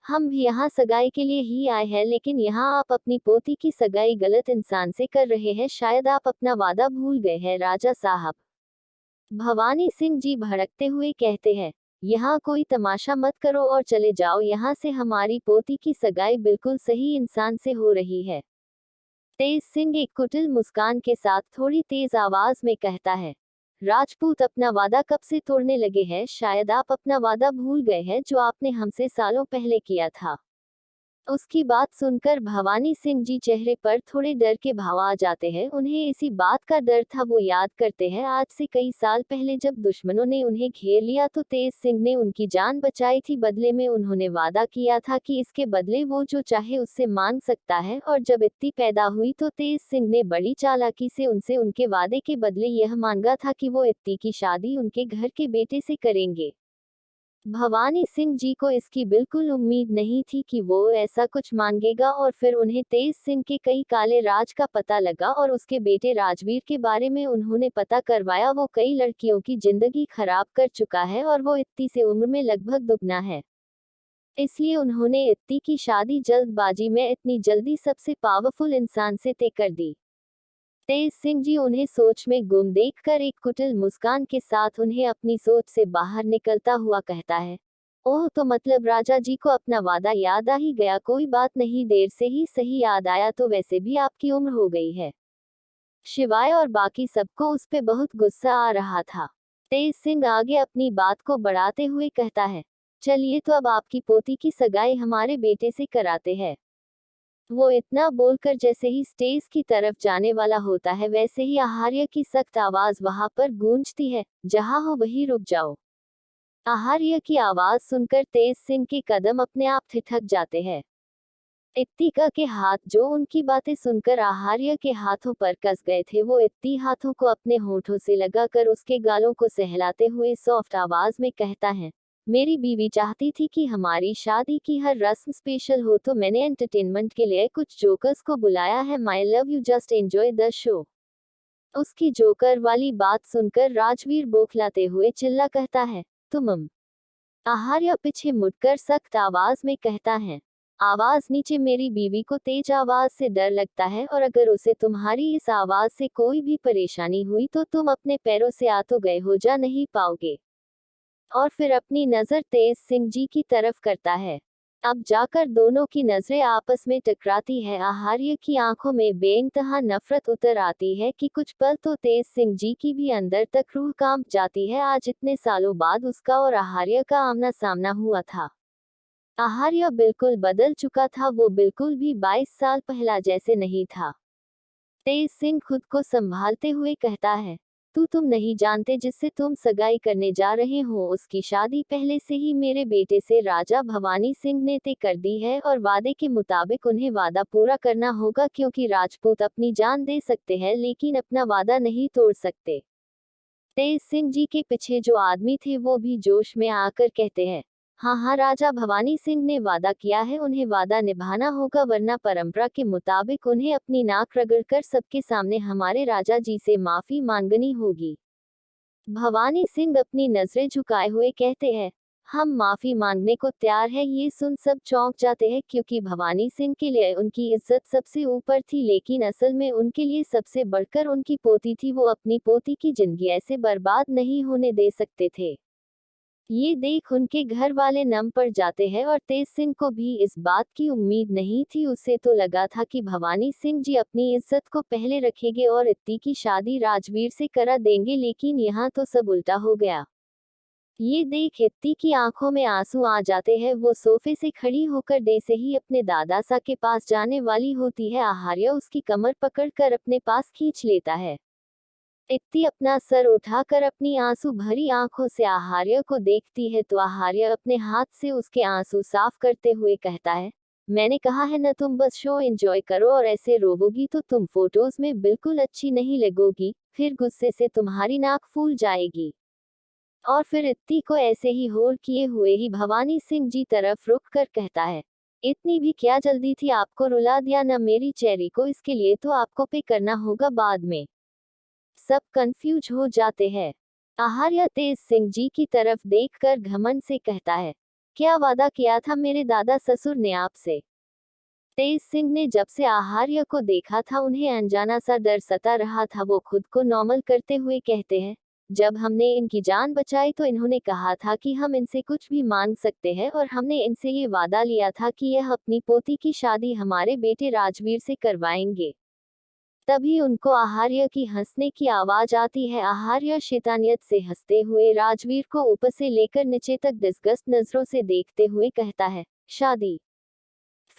हम भी यहाँ सगाई के लिए ही आए हैं, लेकिन यहाँ आप अपनी पोती की सगाई गलत इंसान से कर रहे हैं। शायद आप अपना वादा भूल गए हैं राजा साहब। भवानी सिंह जी भड़कते हुए कहते हैं, यहाँ कोई तमाशा मत करो और चले जाओ यहाँ से। हमारी पोती की सगाई बिल्कुल सही इंसान से हो रही है। तेज सिंह एक कुटिल मुस्कान के साथ थोड़ी तेज आवाज में कहता है, राजपूत अपना वादा कब से तोड़ने लगे हैं? शायद आप अपना वादा भूल गए हैं जो आपने हमसे सालों पहले किया था। उसकी बात सुनकर भवानी सिंह जी चेहरे पर थोड़े डर के भाव आ जाते हैं। उन्हें इसी बात का डर था। वो याद करते हैं आज से कई साल पहले जब दुश्मनों ने उन्हें घेर लिया तो तेज सिंह ने उनकी जान बचाई थी। बदले में उन्होंने वादा किया था कि इसके बदले वो जो चाहे उससे मांग सकता है, और जब इत्ती पैदा हुई तो तेज सिंह ने बड़ी चालाकी से उनसे उनके वादे के बदले यह मांगा था कि वो इत्ती की शादी उनके घर के बेटे से करेंगे। भवानी सिंह जी को इसकी बिल्कुल उम्मीद नहीं थी कि वो ऐसा कुछ मांगेगा, और फिर उन्हें तेज सिंह के कई काले राज का पता लगा और उसके बेटे राजवीर के बारे में उन्होंने पता करवाया। वो कई लड़कियों की जिंदगी खराब कर चुका है और वो इत्ती से उम्र में लगभग दुगना है। इसलिए उन्होंने इत्ती की शादी जल्दबाजी में इतनी जल्दी सबसे पावरफुल इंसान से तय कर दी। तेज सिंह जी उन्हें सोच में गुम देखकर एक कुटिल मुस्कान के साथ उन्हें अपनी सोच से बाहर निकलता हुआ कहता है, ओह, तो मतलब राजा जी को अपना वादा याद आ ही गया। कोई बात नहीं, देर से ही सही याद आया, तो वैसे भी आपकी उम्र हो गई है। शिवाय और बाकी सबको उस पे बहुत गुस्सा आ रहा था। तेज सिंह आगे अपनी बात को बढ़ाते हुए कहता है, चलिए तो अब आपकी पोती की सगाई हमारे बेटे से कराते हैं। वो इतना बोलकर जैसे ही स्टेज की तरफ जाने वाला होता है, वैसे ही आहार्य की सख्त आवाज वहां पर गूंजती है, जहां हो वहीं रुक जाओ। आहार्य की आवाज सुनकर तेज सिंह के कदम अपने आप ठिठक जाते हैं। इत्तिका के हाथ जो उनकी बातें सुनकर आहार्य के हाथों पर कस गए थे, वो इत्ती हाथों को अपने होठों से लगाकर उसके गालों को सहलाते हुए सॉफ्ट आवाज में कहता है, मेरी बीवी चाहती थी कि हमारी शादी की हर रस्म स्पेशल हो, तो मैंने एंटरटेनमेंट के लिए कुछ जोकर्स को बुलाया है। My love you, just enjoy the show. उसकी जोकर वाली बात सुनकर राजवीर बौखलाते हुए चिल्ला कहता है, तुम आहार्य पीछे मुड़कर सख्त आवाज में कहता है, आवाज नीचे। मेरी बीवी को तेज आवाज से डर लगता है और अगर उसे तुम्हारी इस आवाज से कोई भी परेशानी हुई तो तुम अपने पैरों से आ तो गए हो, जा नहीं पाओगे। और फिर अपनी नजर तेज सिंह जी की तरफ करता है। अब जाकर दोनों की नजरें आपस में टकराती है। आहार्य की आंखों में बेइंतहा नफरत उतर आती है कि कुछ पल तो तेज सिंह जी की भी अंदर तक रूह कांप जाती है। आज इतने सालों बाद उसका और आहार्य का आमना सामना हुआ था। आहार्य बिल्कुल बदल चुका था, वो बिल्कुल भी 22 साल पहला जैसे नहीं था। तेज सिंह खुद को संभालते हुए कहता है, तुम नहीं जानते जिससे तुम सगाई करने जा रहे हो उसकी शादी पहले से ही मेरे बेटे से राजा भवानी सिंह ने तय कर दी है और वादे के मुताबिक उन्हें वादा पूरा करना होगा, क्योंकि राजपूत अपनी जान दे सकते हैं लेकिन अपना वादा नहीं तोड़ सकते। तेज सिंह जी के पीछे जो आदमी थे वो भी जोश में आकर कहते हैं, हाँ हाँ, राजा भवानी सिंह ने वादा किया है, उन्हें वादा निभाना होगा, वरना परंपरा के मुताबिक उन्हें अपनी नाक रगड़कर सबके सामने हमारे राजा जी से माफी मांगनी होगी। भवानी सिंह अपनी नजरें झुकाए हुए कहते हैं, हम माफी मांगने को तैयार हैं। ये सुन सब चौंक जाते हैं, क्योंकि भवानी सिंह के लिए उनकी इज्जत सबसे ऊपर थी, लेकिन असल में उनके लिए सबसे बढ़कर उनकी पोती थी। वो अपनी पोती की जिंदगी ऐसे बर्बाद नहीं होने दे सकते थे। ये देख उनके घर वाले नम पड़ जाते हैं और तेज सिंह को भी इस बात की उम्मीद नहीं थी। उसे तो लगा था कि भवानी सिंह जी अपनी इज्जत को पहले रखेंगे और इत्ती की शादी राजवीर से करा देंगे, लेकिन यहाँ तो सब उल्टा हो गया। ये देख इत्ती की आंखों में आंसू आ जाते हैं। वो सोफे से खड़ी होकर दे से ही अपने दादा सा के पास जाने वाली होती है। आहार्य उसकी कमर पकड़कर अपने पास खींच लेता है। इत्ती अपना सर उठाकर अपनी आंसू भरी आंखों से आहार्य को देखती है तो आहार्य अपने हाथ से उसके आंसू साफ करते हुए कहता है, मैंने कहा है न, तुम बस शो एंजॉय करो, और ऐसे रोवोगी तो तुम फोटोज में बिल्कुल अच्छी नहीं लगोगी, फिर गुस्से से तुम्हारी नाक फूल जाएगी। और फिर इत्ती को ऐसे ही होड़ किए हुए ही भवानी सिंह जी तरफ रुक कर कहता है, इतनी भी क्या जल्दी थी, आपको रुला दिया न मेरी चेरी को, इसके लिए तो आपको पे करना होगा बाद में। सब कंफ्यूज हो जाते हैं। आहार्य तेज सिंह जी की तरफ देखकर घमंड से कहता है, क्या वादा किया था मेरे दादा ससुर ने आपसे? तेज सिंह ने जब से आहार्य को देखा था उन्हें अनजाना सा डर सता रहा था। वो खुद को नॉर्मल करते हुए कहते हैं, जब हमने इनकी जान बचाई तो इन्होंने कहा था कि हम इनसे कुछ भी मांग सकते हैं, और हमने इनसे ये वादा लिया था कि यह अपनी पोती की शादी हमारे बेटे राजवीर से करवाएंगे। तभी उनको आहार्य की हंसने की आवाज आती है। आहार्य शैतानियत से हंसते हुए राजवीर को ऊपर से लेकर नीचे तक डिस्गस्ट नजरों से देखते हुए कहता है, शादी?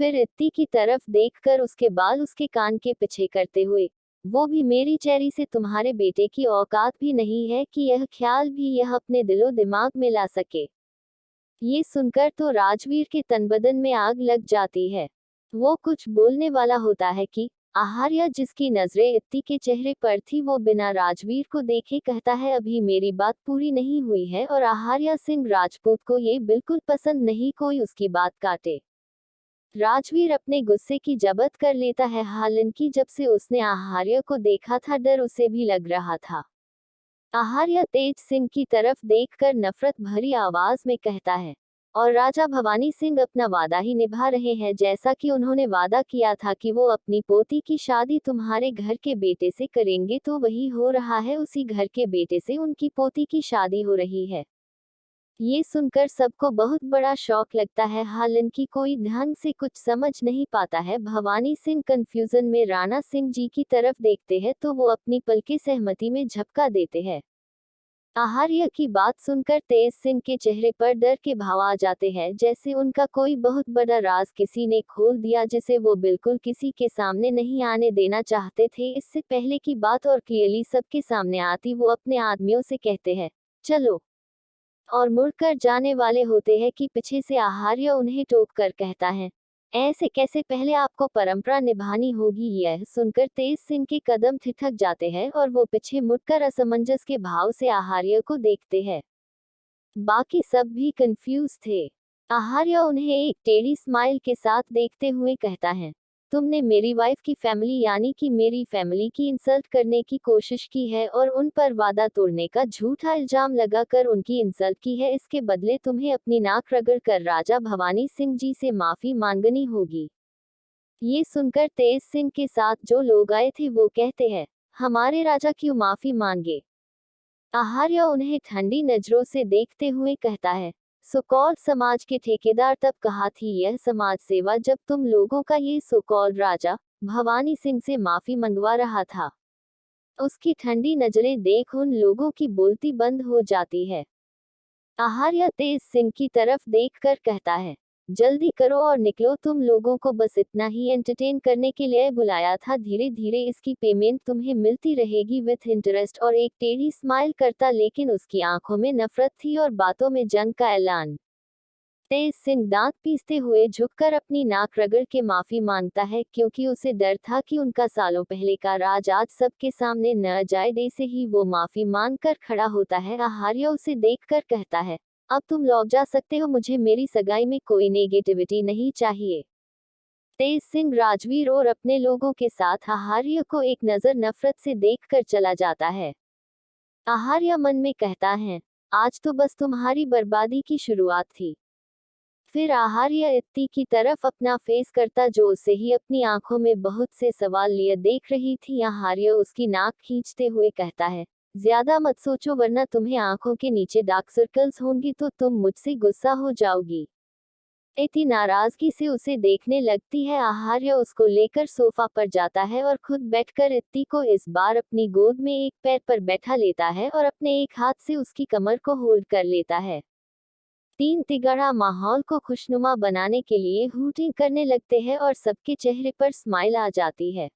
फिर इत्ती की तरफ देखकर उसके बाल उसके कान के पीछे करते हुए, वो भी मेरी चेरी से तुम्हारे बेटे की औकात भी नहीं है कि यह ख्याल भी यह अपने दिलो दिमाग में ला सके। ये सुनकर तो राजवीर के तन बदन में आग लग जाती है। वो कुछ बोलने वाला होता है कि आहार्य, जिसकी नजरें इत्ती के चेहरे पर थी, वो बिना राजवीर को देखे कहता है, अभी मेरी बात पूरी नहीं हुई है, और आहार्य सिंह राजपूत को ये बिल्कुल पसंद नहीं कोई उसकी बात काटे। राजवीर अपने गुस्से की जब्त कर लेता है, हालांकि जब से उसने आहार्य को देखा था डर उसे भी लग रहा था। आहार्य तेज सिंह की तरफ देखकर नफरत भरी आवाज में कहता है, और राजा भवानी सिंह अपना वादा ही निभा रहे हैं, जैसा कि उन्होंने वादा किया था कि वो अपनी पोती की शादी तुम्हारे घर के बेटे से करेंगे, तो वही हो रहा है, उसी घर के बेटे से उनकी पोती की शादी हो रही है। ये सुनकर सबको बहुत बड़ा शौक लगता है, हालांकि कोई ढंग से कुछ समझ नहीं पाता है। भवानी सिंह कंफ्यूजन में राणा सिंह जी की तरफ देखते हैं तो वो अपनी पलके सहमति में झपका देते हैं। आहार्य की बात सुनकर तेज सिंह के चेहरे पर डर के भाव आ जाते हैं, जैसे उनका कोई बहुत बड़ा राज किसी ने खोल दिया जिसे वो बिल्कुल किसी के सामने नहीं आने देना चाहते थे। इससे पहले की बात और क्लियरली सबके सामने आती, वो अपने आदमियों से कहते हैं, चलो, और मुड़कर जाने वाले होते हैं कि पीछे से आहार्य उन्हें टोक कर कहता है, ऐसे कैसे, पहले आपको परंपरा निभानी होगी। यह सुनकर तेज सिंह के कदम ठिठक जाते हैं और वो पीछे मुड़कर असमंजस के भाव से आहार्य को देखते हैं। बाकी सब भी कंफ्यूज थे। आहार्य उन्हें एक टेढ़ी स्माइल के साथ देखते हुए कहता है, तुमने मेरी वाइफ की फैमिली यानी कि मेरी फैमिली की इंसल्ट करने की कोशिश की है और उन पर वादा तोड़ने का झूठा इल्जाम लगाकर उनकी इंसल्ट की है। इसके बदले तुम्हें अपनी नाक रगड़ कर राजा भवानी सिंह जी से माफी मांगनी होगी। ये सुनकर तेज सिंह के साथ जो लोग आए थे वो कहते हैं, हमारे राजा क्यों माफी मांगे। आहार्य उन्हें ठंडी नजरों से देखते हुए कहता है, सुकौल समाज के ठेकेदार तब कहा थी यह समाज सेवा जब तुम लोगों का ये सुकौल राजा भवानी सिंह से माफी मंगवा रहा था। उसकी ठंडी नजरें देख उन लोगों की बोलती बंद हो जाती है। आहार्य तेज सिंह की तरफ देखकर कहता है, जल्दी करो और निकलो, तुम लोगों को बस इतना ही एंटरटेन करने के लिए बुलाया था। धीरे धीरे इसकी पेमेंट तुम्हें मिलती रहेगी विथ इंटरेस्ट। और एक टेढ़ी स्माइल करता लेकिन उसकी आंखों में नफरत थी और बातों में जंग का ऐलान। तेज सिंह दांत पीसते हुए झुककर अपनी नाक रगड़ के माफी मांगता है क्योंकि उसे डर था कि उनका सालों पहले का राज आज सबके सामने न जाए। जैसे ही वो माफी मांग कर खड़ा होता है आहार्य उसे देखकर कहता है, अब तुम लौट जा सकते हो, मुझे मेरी सगाई में कोई नेगेटिविटी नहीं चाहिए। तेज सिंह राजवीर और अपने लोगों के साथ आहार्य को एक नजर नफरत से देखकर चला जाता है। आहार्य मन में कहता है, आज तो बस तुम्हारी बर्बादी की शुरुआत थी। फिर आहार्य इत्ती की तरफ अपना फेस करता जो उसे ही अपनी आंखों में बहुत से सवाल लिए देख रही थी। आहार्य उसकी नाक खींचते हुए कहता है, ज्यादा मत सोचो वरना तुम्हें आंखों के नीचे डार्क सर्कल्स होंगी तो तुम मुझसे गुस्सा हो जाओगी। इत्ती नाराजगी से उसे देखने लगती है। आहार्य उसको लेकर सोफा पर जाता है और खुद बैठकर इत्ती को इस बार अपनी गोद में एक पैर पर बैठा लेता है और अपने एक हाथ से उसकी कमर को होल्ड कर लेता है। तीन तिगड़ा माहौल को खुशनुमा बनाने के लिए हूटिंग करने लगते हैं और सबके चेहरे पर स्माइल आ जाती है।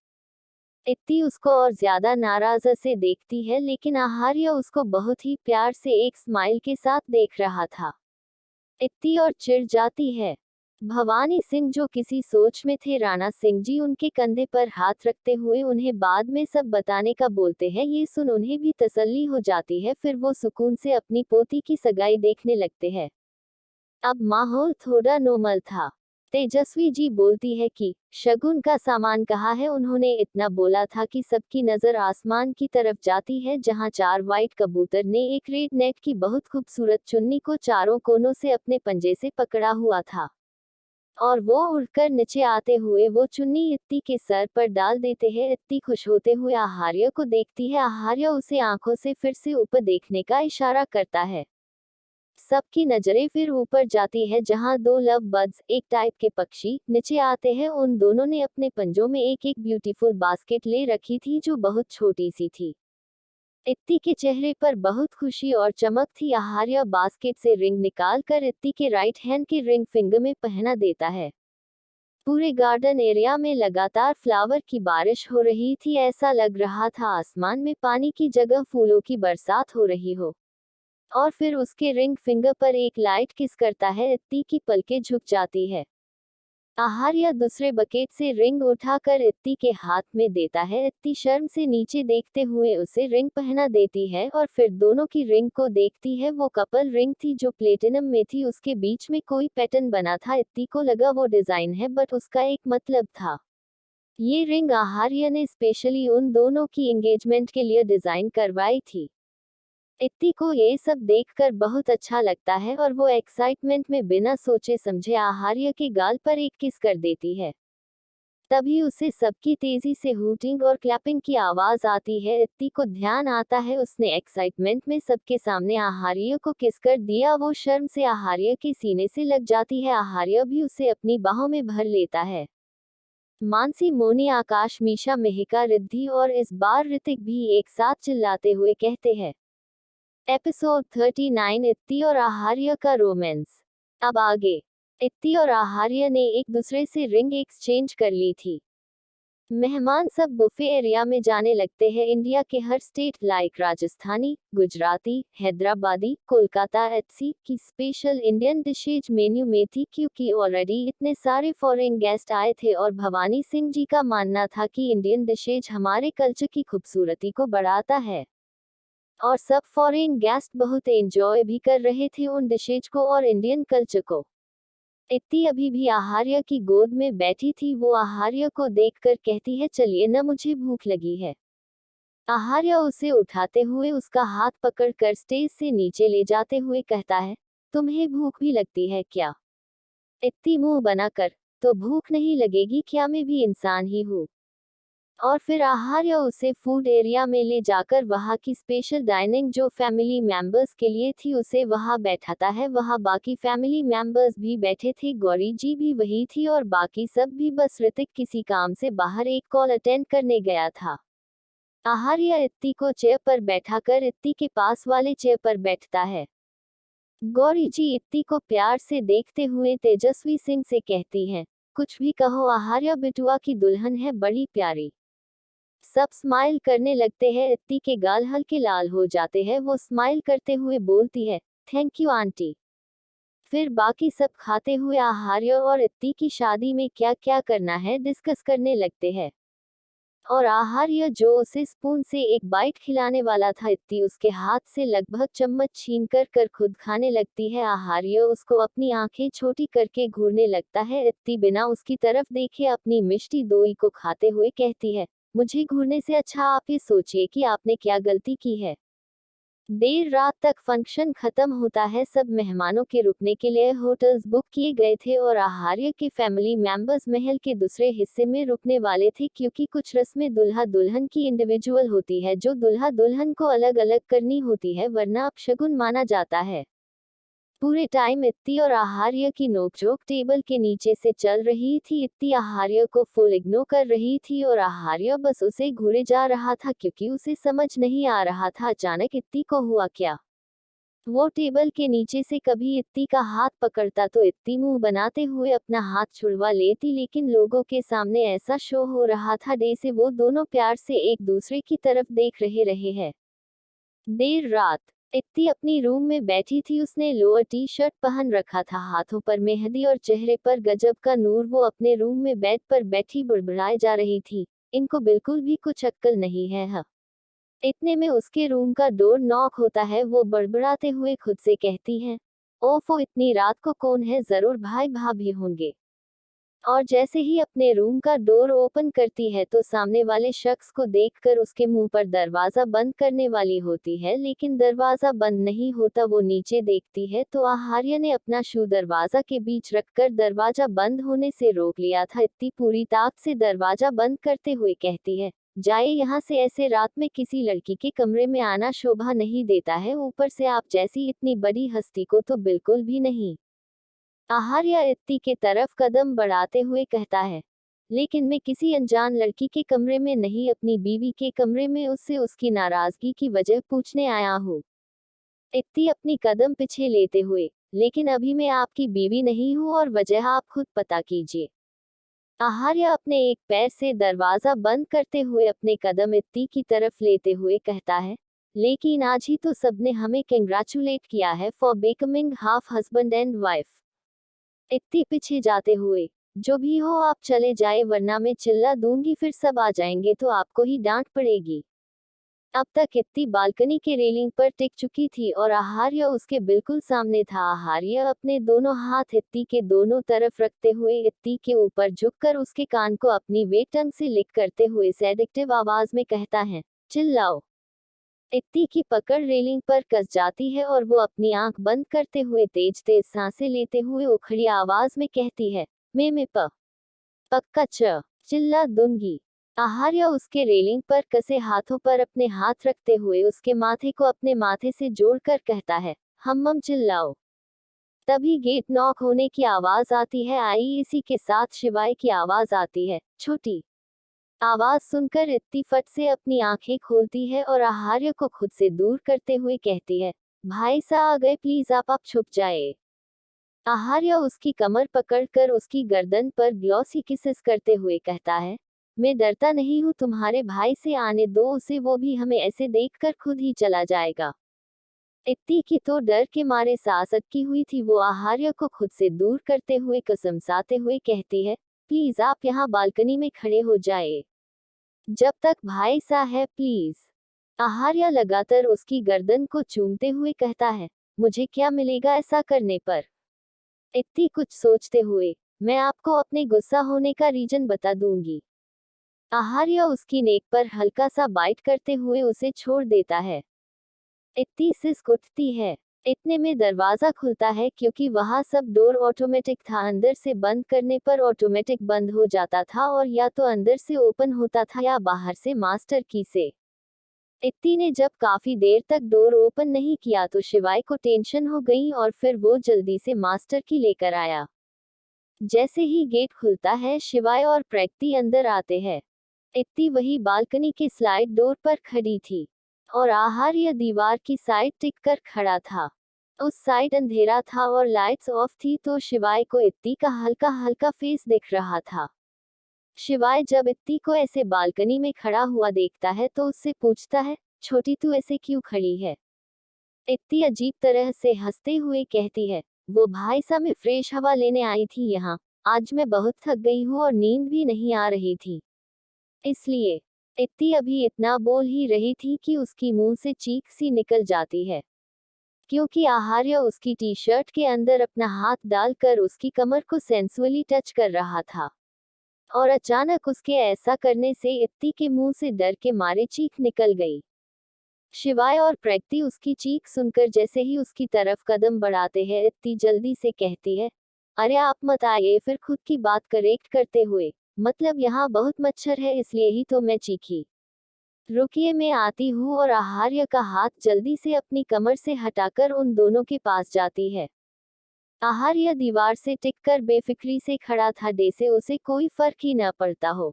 इत्ती उसको और ज्यादा नाराज से देखती है लेकिन आहार्य उसको बहुत ही प्यार से एक स्माइल के साथ देख रहा था। इत्ती और चिढ़ जाती है। भवानी सिंह जो किसी सोच में थे, राणा सिंह जी उनके कंधे पर हाथ रखते हुए उन्हें बाद में सब बताने का बोलते हैं। ये सुन उन्हें भी तसल्ली हो जाती है। फिर वो सुकून से अपनी पोती की सगाई देखने लगते हैं। अब माहौल थोड़ा नॉर्मल था। तेजस्वी जी बोलती है कि शगुन का सामान कहाँ है। उन्होंने इतना बोला था कि सबकी नजर आसमान की तरफ जाती है जहां चार वाइट कबूतर ने एक रेड नेट की बहुत खूबसूरत चुन्नी को चारों कोनों से अपने पंजे से पकड़ा हुआ था और वो उड़कर नीचे आते हुए वो चुन्नी इत्ती के सर पर डाल देते हैं। इत्ती खुश होते हुए आहार्य को देखती है। आहार्य उसे आंखों से फिर से ऊपर देखने का इशारा करता है। सबकी नजरें फिर ऊपर जाती है जहां दो लव बर्ड्स, एक टाइप के पक्षी, नीचे आते हैं। उन दोनों ने अपने पंजों में एक एक ब्यूटीफुल बास्केट ले रखी थी जो बहुत छोटी सी थी। इत्ती के चेहरे पर बहुत खुशी और चमक थी। आहार्य बास्केट से रिंग निकाल कर इत्ती के राइट हैंड के रिंग फिंगर में पहना देता है। पूरे गार्डन एरिया में लगातार फ्लावर की बारिश हो रही थी। ऐसा लग रहा था आसमान में पानी की जगह फूलों की बरसात हो रही हो। और फिर उसके रिंग फिंगर पर एक लाइट किस करता है। इत्ती की पलकें झुक जाती है। आहार्य दूसरे बकेट से रिंग उठाकर इत्ती के हाथ में देता है। इत्ती शर्म से नीचे देखते हुए उसे रिंग पहना देती है और फिर दोनों की रिंग को देखती है। वो कपल रिंग थी जो प्लेटिनम में थी, उसके बीच में कोई पैटर्न बना था। इत्ती को लगा वो डिजाइन है बट उसका एक मतलब था। ये रिंग आहार्य ने स्पेशली उन दोनों की एंगेजमेंट के लिए डिजाइन करवाई थी। इत्ती को ये सब देखकर बहुत अच्छा लगता है और वो एक्साइटमेंट में बिना सोचे समझे आहार्य के गाल पर एक किस कर देती है। तभी उसे सबकी तेजी से हूटिंग और क्लैपिंग की आवाज आती है। इत्ती को ध्यान आता है उसने एक्साइटमेंट में सबके सामने आहार्य को किस कर दिया। वो शर्म से आहार्य के सीने से लग जाती है। आहार्य भी उसे अपनी बाहों में भर लेता है। मानसी, मोनी, आकाश, मीशा, मेहिका, रिद्धि और इस बार ऋतिक भी एक साथ चिल्लाते हुए कहते हैं, एपिसोड 39 इत्ती और आहार्य का रोमांस। अब आगे। इत्ती और आहार्य ने एक दूसरे से रिंग एक्सचेंज कर ली थी। मेहमान सब बुफे एरिया में जाने लगते हैं। इंडिया के हर state like Rajasthani, Gujarati, Hyderabadi, Kolkata etc की स्पेशल इंडियन डिशेज मेन्यू में थी क्योंकि ऑलरेडी इतने सारे फॉरेन गेस्ट आए थे और भवानी सिंह जी का मानना था कि इंडियन डिशेज हमारे कल्चर की खूबसूरती को बढ़ाता है। और सब फॉरेन गेस्ट बहुत एंजॉय भी कर रहे थे उन डिशेज को और इंडियन कल्चर को। इत्ती अभी भी आहार्य की गोद में बैठी थी। वो आहार्य को देखकर कहती है, चलिए न, मुझे भूख लगी है। आहार्य उसे उठाते हुए उसका हाथ पकड़कर स्टेज से नीचे ले जाते हुए कहता है, तुम्हें भूख भी लगती है क्या? इत्ती मुंह बनाकर, तो भूख नहीं लगेगी क्या, मैं भी इंसान ही हूँ। और फिर आहार्य उसे फूड एरिया में ले जाकर वहाँ की स्पेशल डाइनिंग जो फैमिली मेंबर्स के लिए थी उसे वहाँ बैठाता है। वहाँ बाकी फैमिली मेंबर्स भी बैठे थे, गौरी जी भी वही थी और बाकी सब भी, बस ऋतिक किसी काम से बाहर एक कॉल अटेंड करने गया था। आहार्य इत्ती को चेयर पर बैठाकर इत्ती के पास वाले चेयर पर बैठता है। गौरी जी इत्ती को प्यार से देखते हुए तेजस्वी सिंह से कहती हैं, कुछ भी कहो, आहार्य बिटुआ की दुल्हन है, बड़ी प्यारी। सब स्माइल करने लगते हैं। इत्ती के गाल हल्के लाल हो जाते हैं। वो स्माइल करते हुए बोलती है, थैंक यू आंटी। फिर बाकी सब खाते हुए आहार्य और इत्ती की शादी में क्या क्या करना है डिस्कस करने लगते हैं। और आहार्य जो उसे स्पून से एक बाइट खिलाने वाला था, इत्ती उसके हाथ से लगभग चम्मच छीन कर खुद खाने लगती है। आहार्य उसको अपनी आंखें छोटी करके घूरने लगता है। इत्ती बिना उसकी तरफ देखे अपनी मिष्टी दोई को खाते हुए कहती है, मुझे घूरने से अच्छा आप ये सोचिए कि आपने क्या गलती की है। देर रात तक फंक्शन खत्म होता है। सब मेहमानों के रुकने के लिए होटल्स बुक किए गए थे और आहार्य के फैमिली मेंबर्स महल के दूसरे हिस्से में रुकने वाले थे, क्योंकि कुछ रस्में दुल्हा दुल्हन की इंडिविजुअल होती है जो दुल्हा दुल्हन को अलग अलग करनी होती है, वरना अपशगुन माना जाता है। पूरे टाइम इत्ती और आहार्य की नोकझोंक टेबल के नीचे से चल रही थी। इत्ती आहार्य को फुल इग्नोर कर रही थी और आहार्य बस उसे घूरे जा रहा था, क्योंकि उसे समझ नहीं आ रहा था अचानक इत्ती को हुआ क्या। वो टेबल के नीचे से कभी इत्ती का हाथ पकड़ता तो इत्ती मुंह बनाते हुए अपना हाथ छुड़वा लेती, लेकिन लोगों के सामने ऐसा शो हो रहा था जैसे वो दोनों प्यार से एक दूसरे की तरफ देख रहे हैं। देर रात इत्ती अपनी रूम में बैठी थी। उसने लोअर टी शर्ट पहन रखा था, हाथों पर मेहंदी और चेहरे पर गजब का नूर। वो अपने रूम में बेड पर बैठी बुड़बुड़ाए जा रही थी, इनको बिल्कुल भी कुछ अक्ल नहीं है। हाँ, इतने में उसके रूम का डोर नॉक होता है। वो बड़बड़ाते हुए खुद से कहती है, ओफो, इतनी रात को कौन है, जरूर भाई भाभी होंगे। और जैसे ही अपने रूम का डोर ओपन करती है तो सामने वाले शख्स को देखकर उसके मुंह पर दरवाजा बंद करने वाली होती है, लेकिन दरवाजा बंद नहीं होता। वो नीचे देखती है तो आहार्य ने अपना शू दरवाजा के बीच रखकर दरवाजा बंद होने से रोक लिया था। इतनी पूरी ताकत से दरवाजा बंद करते हुए कहती है, जाए यहाँ से, ऐसे रात में किसी लड़की के कमरे में आना शोभा नहीं देता है, ऊपर से आप जैसी इतनी बड़ी हस्ती को तो बिल्कुल भी नहीं। आहार्य इत्ती के तरफ कदम बढ़ाते हुए कहता है, लेकिन मैं किसी अनजान लड़की के कमरे में नहीं, अपनी बीवी के कमरे में उससे उसकी नाराजगी की वजह पूछने आया हूँ। इत्ती अपनी कदम पीछे लेते हुए, लेकिन अभी मैं आपकी बीवी नहीं हूँ और वजह आप खुद पता कीजिए। आहार्य अपने एक पैर से दरवाजा बंद करते हुए अपने कदम इत्ती की तरफ लेते हुए कहता है, लेकिन आज ही तो सबने हमें कंग्रेचुलेट किया है for becoming half husband and wife. इत्ती पीछे जाते हुए, जो भी हो आप चले जाए, वरना मैं चिल्ला दूंगी, फिर सब आ जाएंगे तो आपको ही डांट पड़ेगी। अब तक इत्ती बालकनी के रेलिंग पर टिक चुकी थी और आहार्य उसके बिल्कुल सामने था। आहार्य अपने दोनों हाथ इत्ती के दोनों तरफ रखते हुए इत्ती के ऊपर झुककर उसके कान को अपनी वेट टंग से लिक करते हुए सेडेक्टिव आवाज में कहता है, चिल्लाओ। इत्ती की पकड़ रेलिंग पर कस जाती है और वो अपनी आंख बंद करते हुए तेज तेज सांसें लेते हुए उखड़ी आवाज में कहती है, मैं पक्का चिल्ला दूंगी। आहार्य उसके रेलिंग पर कसे हाथों पर अपने हाथ रखते हुए उसके माथे को अपने माथे से जोड़कर कहता है, हम चिल्लाओ। तभी गेट नॉक होने की आवाज आती है। आई इसी के साथ शिवाय की आवाज आती है। छोटी आवाज सुनकर इत्ती फट से अपनी आंखें खोलती है और आहार्य को खुद से दूर करते हुए कहती है, भाई सा आ गए, प्लीज आप छुप जाए। आहार्य उसकी कमर पकड़कर उसकी गर्दन पर ग्लॉसी किसेस करते हुए कहता है, मैं डरता नहीं हूँ तुम्हारे भाई से, आने दो उसे, वो भी हमें ऐसे देखकर खुद ही चला जाएगा। इत्ती की तो डर के मारे सांस अटकी हुई थी। वो आहार्य को खुद से दूर करते हुए कसमसाते हुए कहती है, प्लीज आप यहाँ बालकनी में खड़े हो जाए, जब तक भाई सा है, प्लीज। आहार्य लगातार उसकी गर्दन को चूमते हुए कहता है, मुझे क्या मिलेगा ऐसा करने पर। इत्ती कुछ सोचते हुए, मैं आपको अपने गुस्सा होने का रीजन बता दूंगी। आहार्य उसकी नेक पर हल्का सा बाइट करते हुए उसे छोड़ देता है। इत्ती सिसक उठती है। इतने में दरवाजा खुलता है क्योंकि वहां सब डोर ऑटोमेटिक था, अंदर से बंद करने पर ऑटोमेटिक बंद हो जाता था और या तो अंदर से ओपन होता था या बाहर से मास्टर की से। इत्ती ने जब काफी देर तक डोर ओपन नहीं किया तो शिवाय को टेंशन हो गई और फिर वो जल्दी से मास्टर की लेकर आया। जैसे ही गेट खुलता है शिवाय और प्रैक्टी अंदर आते हैं। इत्ती वही बालकनी के स्लाइड डोर पर खड़ी थी और आहार्य दीवार की साइड टिक कर खड़ा था। उस साइड अंधेरा था और लाइट्स ऑफ थी तो शिवाय को इत्ती का हल्का हल्का फेस दिख रहा था। शिवाय जब इत्ती को ऐसे बालकनी में खड़ा हुआ देखता है तो उससे पूछता है, छोटी तू ऐसे क्यों खड़ी है? इत्ती अजीब तरह से हंसते हुए कहती है, वो भाई साहब मैं फ्रेश हवा लेने आई थी यहाँ। आज मैं बहुत थक गई हूँ और नींद भी नहीं आ रही थी, इसलिए। इत्ती अभी इतना बोल ही रही थी कि उसकी मुंह से चीख सी निकल जाती है, क्योंकि आहार्य उसकी टी शर्ट के अंदर अपना हाथ डालकर उसकी कमर को सेंसुअली टच कर रहा था और अचानक उसके ऐसा करने से इत्ती के मुंह से डर के मारे चीख निकल गई। शिवाय और प्रैक्टी उसकी चीख सुनकर जैसे ही उसकी तरफ कदम बढ़ाते हैं इत्ती जल्दी से कहती है, अरे आप मत आइए, फिर खुद की बात करेक्ट करते हुए, मतलब यहाँ बहुत मच्छर है इसलिए ही तो मैं चीखी। रुकिए मैं आती हूँ, और आहार्य का हाथ जल्दी से अपनी कमर से हटाकर उन दोनों के पास जाती है। आहार्य दीवार से टिककर बेफिक्री से खड़ा था, जैसे उसे कोई फर्क ही न पड़ता हो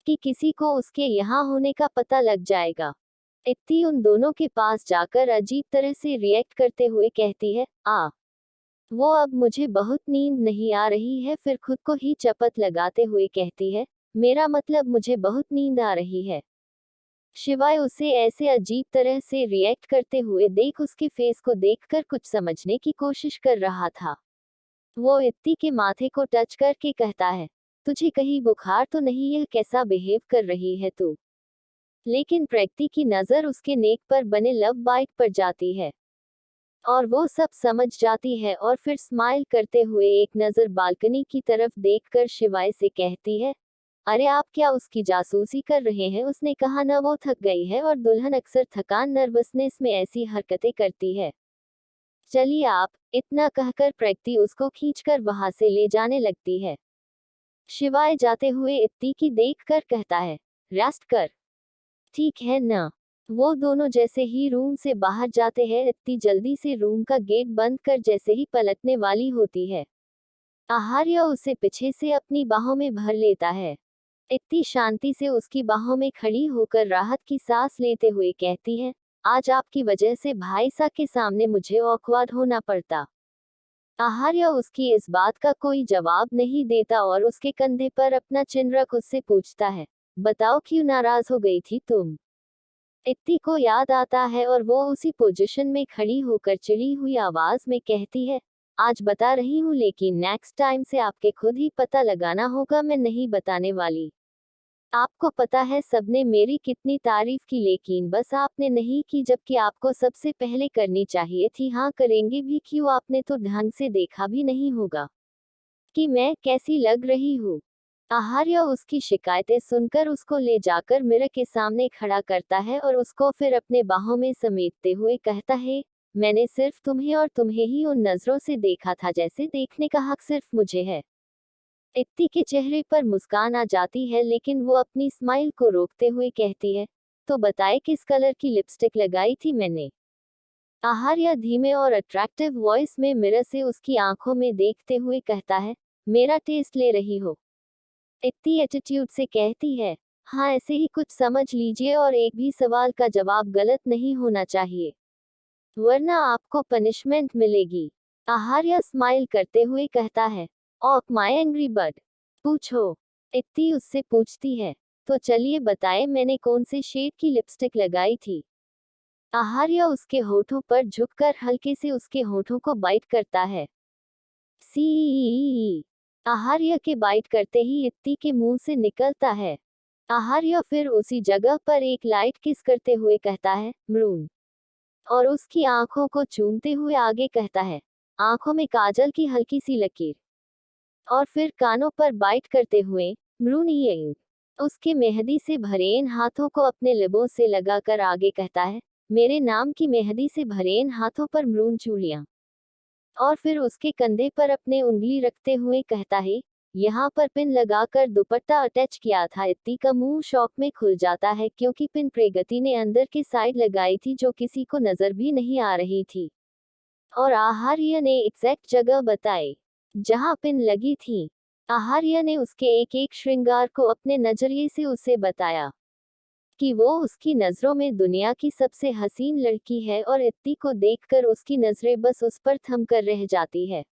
कि किसी को उसके यहाँ होने का पता लग जाएगा। इत्ती उन दोनों के पास जाकर अजीब तरह से रिएक्ट करते हुए कहती है, वो अब मुझे बहुत नींद नहीं आ रही है, फिर खुद को ही चपत लगाते हुए कहती है, मेरा मतलब मुझे बहुत नींद आ रही है। शिवाय उसे ऐसे अजीब तरह से रिएक्ट करते हुए देख उसके फेस को देखकर कुछ समझने की कोशिश कर रहा था। वो इत्ती के माथे को टच करके कहता है, तुझे कहीं बुखार तो नहीं, यह कैसा बिहेव कर रही है तू? लेकिन प्रैक्टी की नजर उसके नेक पर बने लव बाइट पर जाती है और वो सब समझ जाती है और फिर स्माइल करते हुए एक नजर बालकनी की तरफ देखकर शिवाय से कहती है, अरे आप क्या उसकी जासूसी कर रहे हैं? उसने कहा ना वो थक गई है और दुल्हन अक्सर थकान नर्वसनेस में ऐसी हरकतें करती है। चलिए आप। इतना कहकर प्रैक्टी उसको खींचकर वहां से ले जाने लगती है। शिवाय जाते हुए इत्ती की देखकर कहता है, रेस्ट कर, ठीक है ना? वो दोनों जैसे ही रूम से बाहर जाते हैं इत्ती जल्दी से रूम का गेट बंद कर जैसे ही पलटने वाली होती है, आहार्य उसे पीछे से अपनी बाहों में भर लेता है। इत्ती शांति से उसकी बाहों में खड़ी होकर राहत की सांस लेते हुए कहती है, आज आपकी वजह से भाई साहब के सामने मुझे ऑकवर्ड होना पड़ता। आहार्य उसकी इस बात का कोई जवाब नहीं देता और उसके कंधे पर अपना चिन रख उससे पूछता है, बताओ क्यों नाराज हो गई थी तुम? इत्ती को याद आता है और वो उसी पोजीशन में खड़ी होकर चिड़ी हुई आवाज में कहती है, आज बता रही हूँ लेकिन नेक्स्ट टाइम से आपके खुद ही पता लगाना होगा, मैं नहीं बताने वाली। आपको पता है सबने मेरी कितनी तारीफ की, लेकिन बस आपने नहीं की, जबकि आपको सबसे पहले करनी चाहिए थी। हाँ करेंगे भी क्यों, आपने तो ढंग से देखा भी नहीं होगा कि मैं कैसी लग रही हूँ। आहार्य उसकी शिकायतें सुनकर उसको ले जाकर मिरर के सामने खड़ा करता है और उसको फिर अपने बाहों में समेटते हुए कहता है, मैंने सिर्फ तुम्हें और तुम्हें ही उन नजरों से देखा था जैसे देखने का हक सिर्फ मुझे है। इत्ती के चेहरे पर मुस्कान आ जाती है लेकिन वो अपनी स्माइल को रोकते हुए कहती है, तो बताए किस कलर की लिपस्टिक लगाई थी मैंने? आहार्य धीमे और अट्रैक्टिव वॉइस में मिरर से उसकी आंखों में देखते हुए कहता है, मेरा टेस्ट ले रही हो? इत्ती एटीट्यूड से कहती है, हाँ ऐसे ही कुछ समझ लीजिए और एक भी सवाल का जवाब गलत नहीं होना चाहिए, वरना आपको पनिशमेंट मिलेगी। आहार्य स्माइल करते हुए कहता है, ऑफ माई एंग्री बर्ड, पूछो। इत्ती उससे पूछती है, तो चलिए बताए मैंने कौन से शेड की लिपस्टिक लगाई थी? आहार्य उसके होठों पर झुककर हल्के से उसके होठों को बाइट करता है। सी आहार्य के बाइट करते ही इत्ती के मुंह से निकलता है। आहार्य फिर उसी जगह पर एक लाइट किस करते हुए कहता है, मरून, और उसकी आंखों को चूमते हुए आगे कहता है, आंखों में काजल की हल्की सी लकीर, और फिर कानों पर बाइट करते हुए मृणयिंग। उसके मेहंदी से भरे इन हाथों को अपने लिबों से लगाकर आगे कहता है, मेरे नाम की मेहंदी से भरे इन हाथों पर मृण चूड़ियां। और फिर उसके कंधे पर अपने उंगली रखते हुए कहता है, यहाँ पर पिन लगाकर दुपट्टा अटैच किया था। इत्ती का मुंह शॉक में खुल जाता है क्योंकि पिन प्रगति ने अंदर के साइड लगाई थी जो किसी को नजर भी नहीं आ रही थी, और आहार्य ने एग्जैक्ट जगह बताई जहां पिन लगी थी। आहार्य ने उसके एक एक श्रृंगार को अपने नजरिए से उसे बताया कि वो उसकी नजरों में दुनिया की सबसे हसीन लड़की है, और इत्ती को देखकर उसकी नजरें बस उस पर थम कर रह जाती है।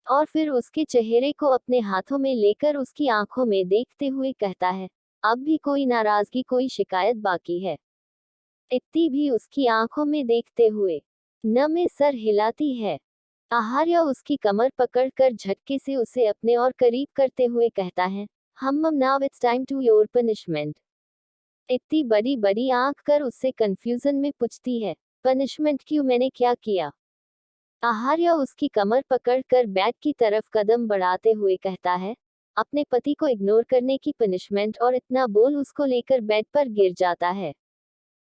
और फिर उसके चेहरे को अपने हाथों में लेकर उसकी आंखों में देखते हुए कहता है, अब भी कोई नाराजगी कोई शिकायत बाकी है। इत्ती भी उसकी आंखों में देखते हुए न में सर हिलाती है। आहार्य उसकी कमर पकड़कर झटके से उसे अपने और करीब करते हुए कहता है, हम now it's time to your punishment. इतनी बड़ी बड़ी आंख कर उससे कंफ्यूजन में पूछती है, पनिशमेंट क्यों, मैंने क्या किया? आहार्य उसकी कमर पकड़कर बेड की तरफ कदम बढ़ाते हुए कहता है, अपने पति को इग्नोर करने की पनिशमेंट, और इतना बोल उसको लेकर बेड पर गिर जाता है।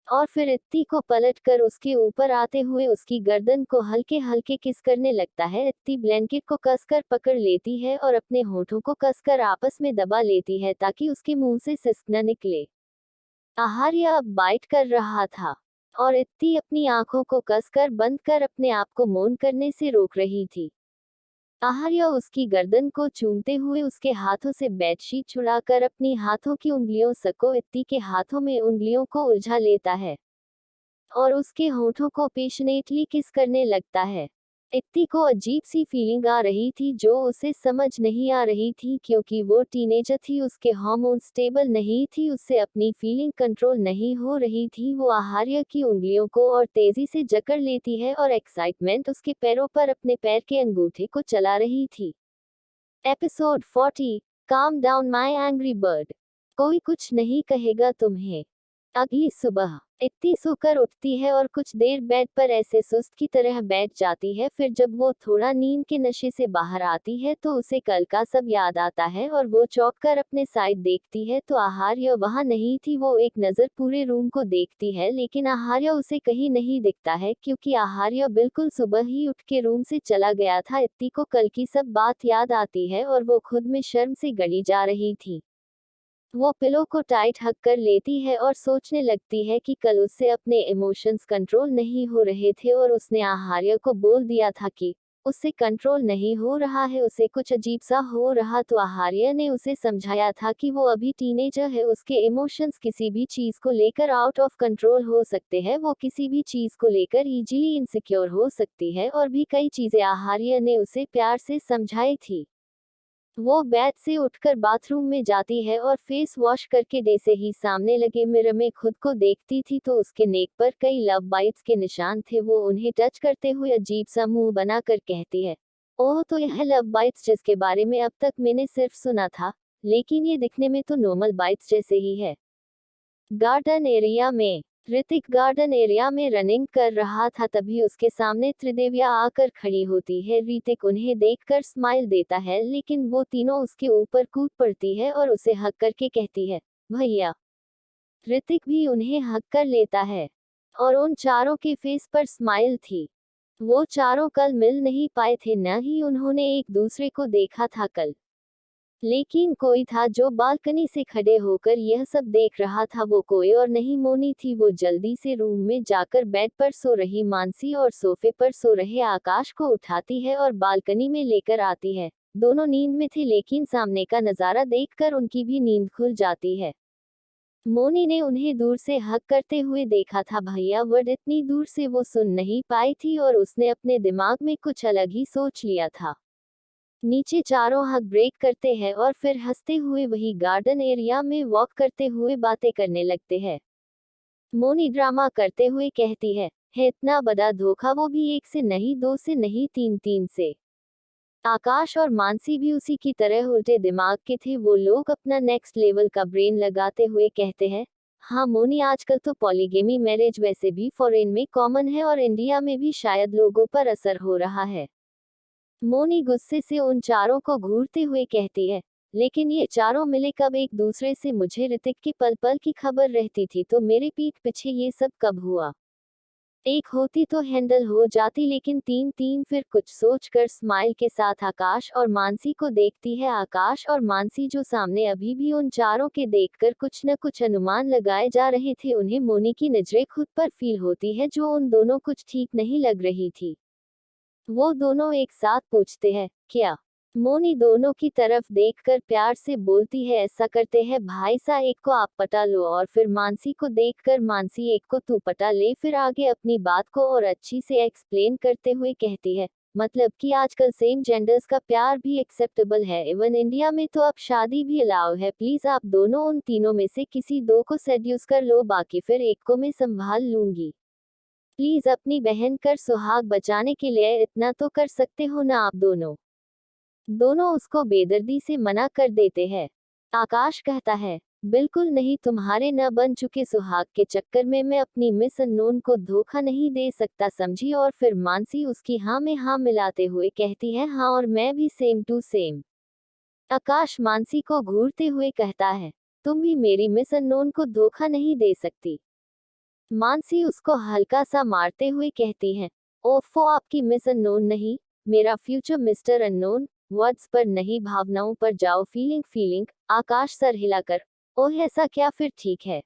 और फिर इत्ती को पलटकर उसके ऊपर आते हुए उसकी गर्दन को हल्के हल्के किस करने लगता है। इत्ती ब्लैंकेट को कसकर पकड़ लेती है और अपने होठों को कसकर आपस में दबा लेती है ताकि उसके मुंह से सिस्क न निकले। आहार्य अब बाइट कर रहा था, और इत्ती अपनी आंखों को कसकर बंद कर अपने आप को मौन करने से रोक रही थी। आहार्य उसकी गर्दन को चूमते हुए उसके हाथों से बेडशीट छुड़ाकर अपनी हाथों की उंगलियों सको इत्ती के हाथों में उंगलियों को उलझा लेता है, और उसके होठों को पेशनेटली किस करने लगता है। इत्ती को अजीब सी फीलिंग आ रही थी जो उसे समझ नहीं आ रही थी क्योंकि वो टीनेजर थी, उसके हार्मोन स्टेबल नहीं थी, उससे अपनी फीलिंग कंट्रोल नहीं हो रही थी। वो आहार्य की उंगलियों को और तेजी से जकड़ लेती है और एक्साइटमेंट उसके पैरों पर अपने पैर के अंगूठे को चला रही थी। Episode 40, calm down my angry bird. कोई कुछ नहीं कहेगा तुम्हें। अगली सुबह इत्ती सोकर उठती है और कुछ देर बेड पर ऐसे सुस्त की तरह बैठ जाती है। फिर जब वो थोड़ा नींद के नशे से बाहर आती है तो उसे कल का सब याद आता है, और वो चौंक कर अपने साइड देखती है तो आहार्य वहां नहीं थी। वो एक नजर पूरे रूम को देखती है लेकिन आहार्य उसे कहीं नहीं दिखता है क्योंकि आहार्य बिल्कुल सुबह ही उठ के रूम से चला गया था। इत्ती को कल की सब बात याद आती है और वो खुद में शर्म से गली जा रही थी। वो पिलो को टाइट हक कर लेती है और सोचने लगती है कि कल उससे अपने इमोशंस कंट्रोल नहीं हो रहे थे और उसने आहार्य को बोल दिया था कि उससे कंट्रोल नहीं हो रहा है, उसे कुछ अजीब सा हो रहा। तो आहार्य ने उसे समझाया था कि वो अभी टीनेजर है, उसके इमोशंस किसी भी चीज को लेकर आउट ऑफ कंट्रोल हो सकते हैं, वो किसी भी चीज को लेकर इजीली इनसिक्योर हो सकती है, और भी कई चीजें आहार्य ने उसे प्यार से समझाई थी। वो बेड से उठकर बाथरूम में जाती है और फेस वॉश करके जैसे ही सामने लगे मिरर में खुद को देखती थी तो उसके नेक पर कई लव बाइट्स के निशान थे। वो उन्हें टच करते हुए अजीब सा मुंह बनाकर कहती है, ओह तो यह लव बाइट्स जिसके बारे में अब तक मैंने सिर्फ सुना था, लेकिन ये दिखने में तो नॉर्मल बाइट्स जैसे ही है। गार्डन एरिया में ऋतिक गार्डन एरिया में रनिंग कर रहा था, तभी उसके सामने त्रिदेविया आकर खड़ी होती है। ऋतिक उन्हें देखकर स्माइल देता है लेकिन वो तीनों उसके ऊपर कूद पड़ती है और उसे हक करके कहती है, भैया। ऋतिक भी उन्हें हक कर लेता है, और उन चारों के फेस पर स्माइल थी। वो चारों कल मिल नहीं पाए थे, न ही उन्होंने एक दूसरे को देखा था कल, लेकिन कोई था जो बालकनी से खड़े होकर यह सब देख रहा था। वो कोई और नहीं मोनी थी। वो जल्दी से रूम में जाकर बेड पर सो रही मानसी और सोफे पर सो रहे आकाश को उठाती है और बालकनी में लेकर आती है। दोनों नींद में थे लेकिन सामने का नजारा देखकर उनकी भी नींद खुल जाती है। मोनी ने उन्हें दूर से हक करते हुए देखा था, भैया वर्ड इतनी दूर से वो सुन नहीं पाई थी और उसने अपने दिमाग में कुछ अलग ही सोच लिया था। नीचे चारों हक ब्रेक करते हैं और फिर हंसते हुए वही गार्डन एरिया में वॉक करते हुए बातें करने लगते हैं। मोनी ड्रामा करते हुए कहती है इतना बड़ा धोखा, वो भी एक से नहीं, दो से नहीं, तीन तीन से। आकाश और मानसी भी उसी की तरह उल्टे दिमाग के थे। वो लोग अपना नेक्स्ट लेवल का ब्रेन लगाते हुए कहते हैं, हाँ मोनी, आजकल तो पॉलीगेमी मैरिज वैसे भी फॉरेन में कॉमन है और इंडिया में भी शायद लोगों पर असर हो रहा है। मोनी गुस्से से उन चारों को घूरते हुए कहती है, लेकिन ये चारों मिले कब एक दूसरे से? मुझे ऋतिक की पल पल की खबर रहती थी, तो मेरे पीठ पीछे ये सब कब हुआ? एक होती तो हैंडल हो जाती, लेकिन तीन तीन। फिर कुछ सोचकर स्माइल के साथ आकाश और मानसी को देखती है। आकाश और मानसी जो सामने अभी भी उन चारों के देखकर कुछ न कुछ अनुमान लगाए जा रहे थे, उन्हें मोनी की नजरें खुद पर फील होती है, जो उन दोनों कुछ ठीक नहीं लग रही थी। वो दोनों एक साथ पूछते हैं, क्या? मोनी दोनों की तरफ देखकर प्यार से बोलती है, ऐसा करते हैं भाई सा, एक को आप पटा लो। और फिर मानसी को देखकर, मानसी एक को तू पटा ले। फिर आगे अपनी बात को और अच्छी से एक्सप्लेन करते हुए कहती है, मतलब कि आजकल सेम जेंडर्स का प्यार भी एक्सेप्टेबल है, इवन इंडिया में तो अब शादी भी अलाउ है। प्लीज आप दोनों उन तीनों में से किसी दो को सेड्यूस कर लो, बाकी फिर एक को मैं संभाल लूंगी। प्लीज अपनी बहन कर सुहाग बचाने के लिए इतना तो कर सकते हो ना आप दोनों। दोनों उसको बेदर्दी से मना कर देते हैं। आकाश कहता है, बिल्कुल नहीं, तुम्हारे न बन चुके सुहाग के चक्कर में मैं अपनी मिस अननोन को धोखा नहीं दे सकता, समझी? और फिर मानसी उसकी हाँ में हाँ मिलाते हुए कहती है, हाँ और मैं भी सेम टू सेम। आकाश मानसी को घूरते हुए कहता है, तुम भी मेरी मिस अननोन को धोखा नहीं दे सकती। मानसी उसको हल्का सा मारते हुए कहती है, ओफो, आपकी मिस अननोन नहीं, मेरा फ्यूचर मिस्टर अननोन। वर्ड्स पर नहीं, भावनाओं पर जाओ। Feeling feeling. आकाश सर हिलाकर, ओह ऐसा क्या? फिर ठीक है।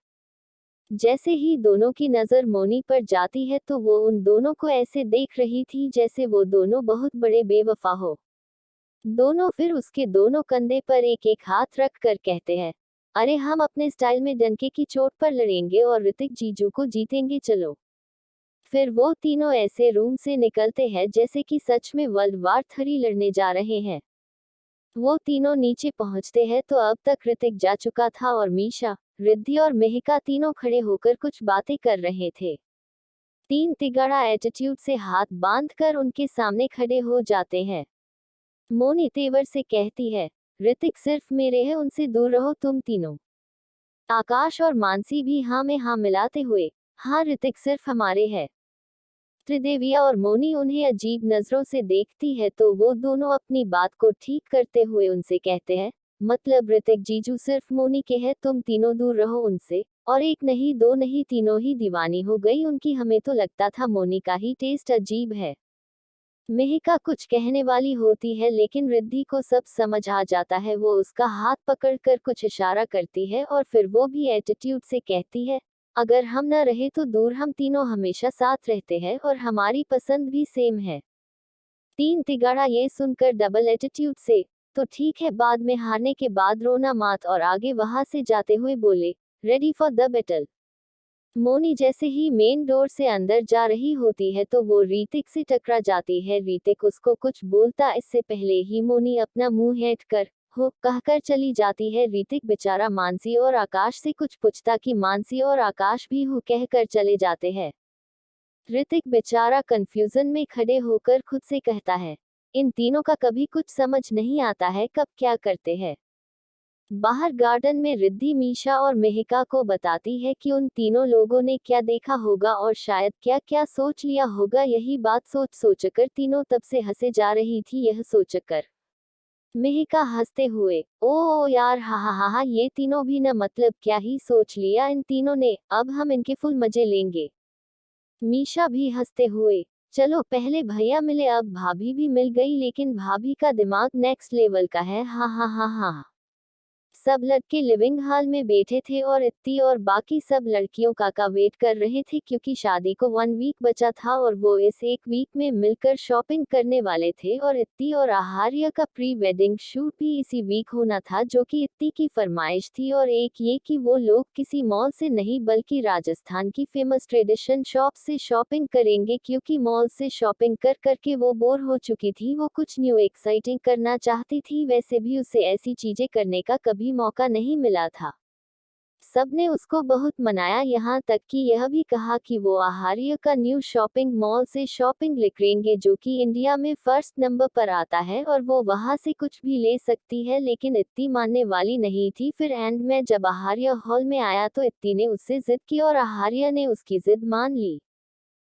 जैसे ही दोनों की नजर मोनी पर जाती है, तो वो उन दोनों को ऐसे देख रही थी जैसे वो दोनों बहुत बड़े बेवफा हो। दोनों फिर उसके दोनों कंधे पर एक एक हाथ रख कर कहते हैं, अरे हम अपने स्टाइल में डंके की चोट पर लड़ेंगे और ऋतिक जीजू को जीतेंगे, चलो। फिर वो तीनों ऐसे रूम से निकलते हैं जैसे कि सच में वर्ल्ड वार 3 लड़ने जा रहे हैं। वो तीनों नीचे पहुंचते हैं तो अब तक ऋतिक जा चुका था और मीशा, रिद्धि और मेहिका तीनों खड़े होकर कुछ बातें कर रहे थे। तीन तिगाड़ा एटीट्यूड से हाथ बांधकर उनके सामने खड़े हो जाते हैं। मोनी तेवर से कहती है, ऋतिक सिर्फ मेरे है, उनसे दूर रहो तुम तीनों। आकाश और मानसी भी हाँ में हाँ मिलाते हुए, हाँ ऋतिक सिर्फ हमारे है। त्रिदेविया और मोनी उन्हें अजीब नजरों से देखती है, तो वो दोनों अपनी बात को ठीक करते हुए उनसे कहते हैं, मतलब ऋतिक जीजू सिर्फ मोनी के है, तुम तीनों दूर रहो उनसे। और एक नहीं, दो नहीं, तीनों ही दीवानी हो गई उनकी। हमें तो लगता था मोनी का ही टेस्ट अजीब है। मेहिका कुछ कहने वाली होती है, लेकिन रिद्धि को सब समझ आ जाता है। वो उसका हाथ पकड़कर कुछ इशारा करती है और फिर वो भी एटीट्यूड से कहती है, अगर हम न रहे तो दूर, हम तीनों हमेशा साथ रहते हैं और हमारी पसंद भी सेम है। तीन तिगाड़ा ये सुनकर डबल एटीट्यूड से, तो ठीक है, बाद में हारने के बाद रोना मत। और आगे वहां से जाते हुए बोले, ready for the battle. Moni जैसे ही मेन डोर से अंदर जा रही होती है, तो वो रीतिक से टकरा जाती है। रीतिक उसको कुछ बोलता इससे पहले ही मोनी अपना मुंह हेट कर हो कहकर चली जाती है। रीतिक बेचारा मानसी और आकाश से कुछ पूछता कि मानसी और आकाश भी हो कहकर चले जाते हैं। ऋतिक बेचारा कंफ्यूजन में खड़े होकर खुद से कहता है, इन तीनों का कभी कुछ समझ नहीं आता है, कब क्या करते हैं। बाहर गार्डन में रिद्धि मीशा और मेहिका को बताती है कि उन तीनों लोगों ने क्या देखा होगा और शायद क्या क्या सोच लिया होगा। यही बात सोच सोचकर तीनों तब से हंसे जा रही थी। यह सोचकर मेहिका हंसते हुए, ओ यार, हा हा हा हा, ये तीनों भी न, मतलब क्या ही सोच लिया इन तीनों ने, अब हम इनके फुल मजे लेंगे। मीशा भी हंसते हुए, चलो पहले भैया मिले, अब भाभी भी मिल गई, लेकिन भाभी का दिमाग नेक्स्ट लेवल का है, हा हा हा हा। सब लड़के लिविंग हॉल में बैठे थे और इत्ती और बाकी सब लड़कियों का वेट कर रहे थे, क्योंकि शादी को 1 वीक बचा था और वो इस 1 वीक में मिलकर शॉपिंग करने वाले थे। और इत्ती और आहार्य का प्री वेडिंग शूट भी इसी वीक होना था, जो कि इत्ती की फरमाइश थी। और एक ये कि वो लोग किसी मॉल से नहीं बल्कि राजस्थान की फेमस ट्रेडिशन शॉप से शॉपिंग करेंगे, क्योंकि मॉल से शॉपिंग कर करके वो बोर हो चुकी थी। वो कुछ न्यू एक्साइटिंग करना चाहती थी, वैसे भी उसे ऐसी चीजें करने का कभी मौका नहीं मिला था। सबने उसको बहुत मनाया, यहाँ तक कि यह भी कहा कि वो आहार्य का न्यू शॉपिंग मॉल से शॉपिंग लिखेंगे, जो कि इंडिया में फर्स्ट नंबर पर आता है और वो वहां से कुछ भी ले सकती है। लेकिन इत्ती मानने वाली नहीं थी। फिर एंड में जब आहार्य हॉल में आया तो इत्ती ने उससे जिद की और आहार्य ने उसकी जिद मान ली।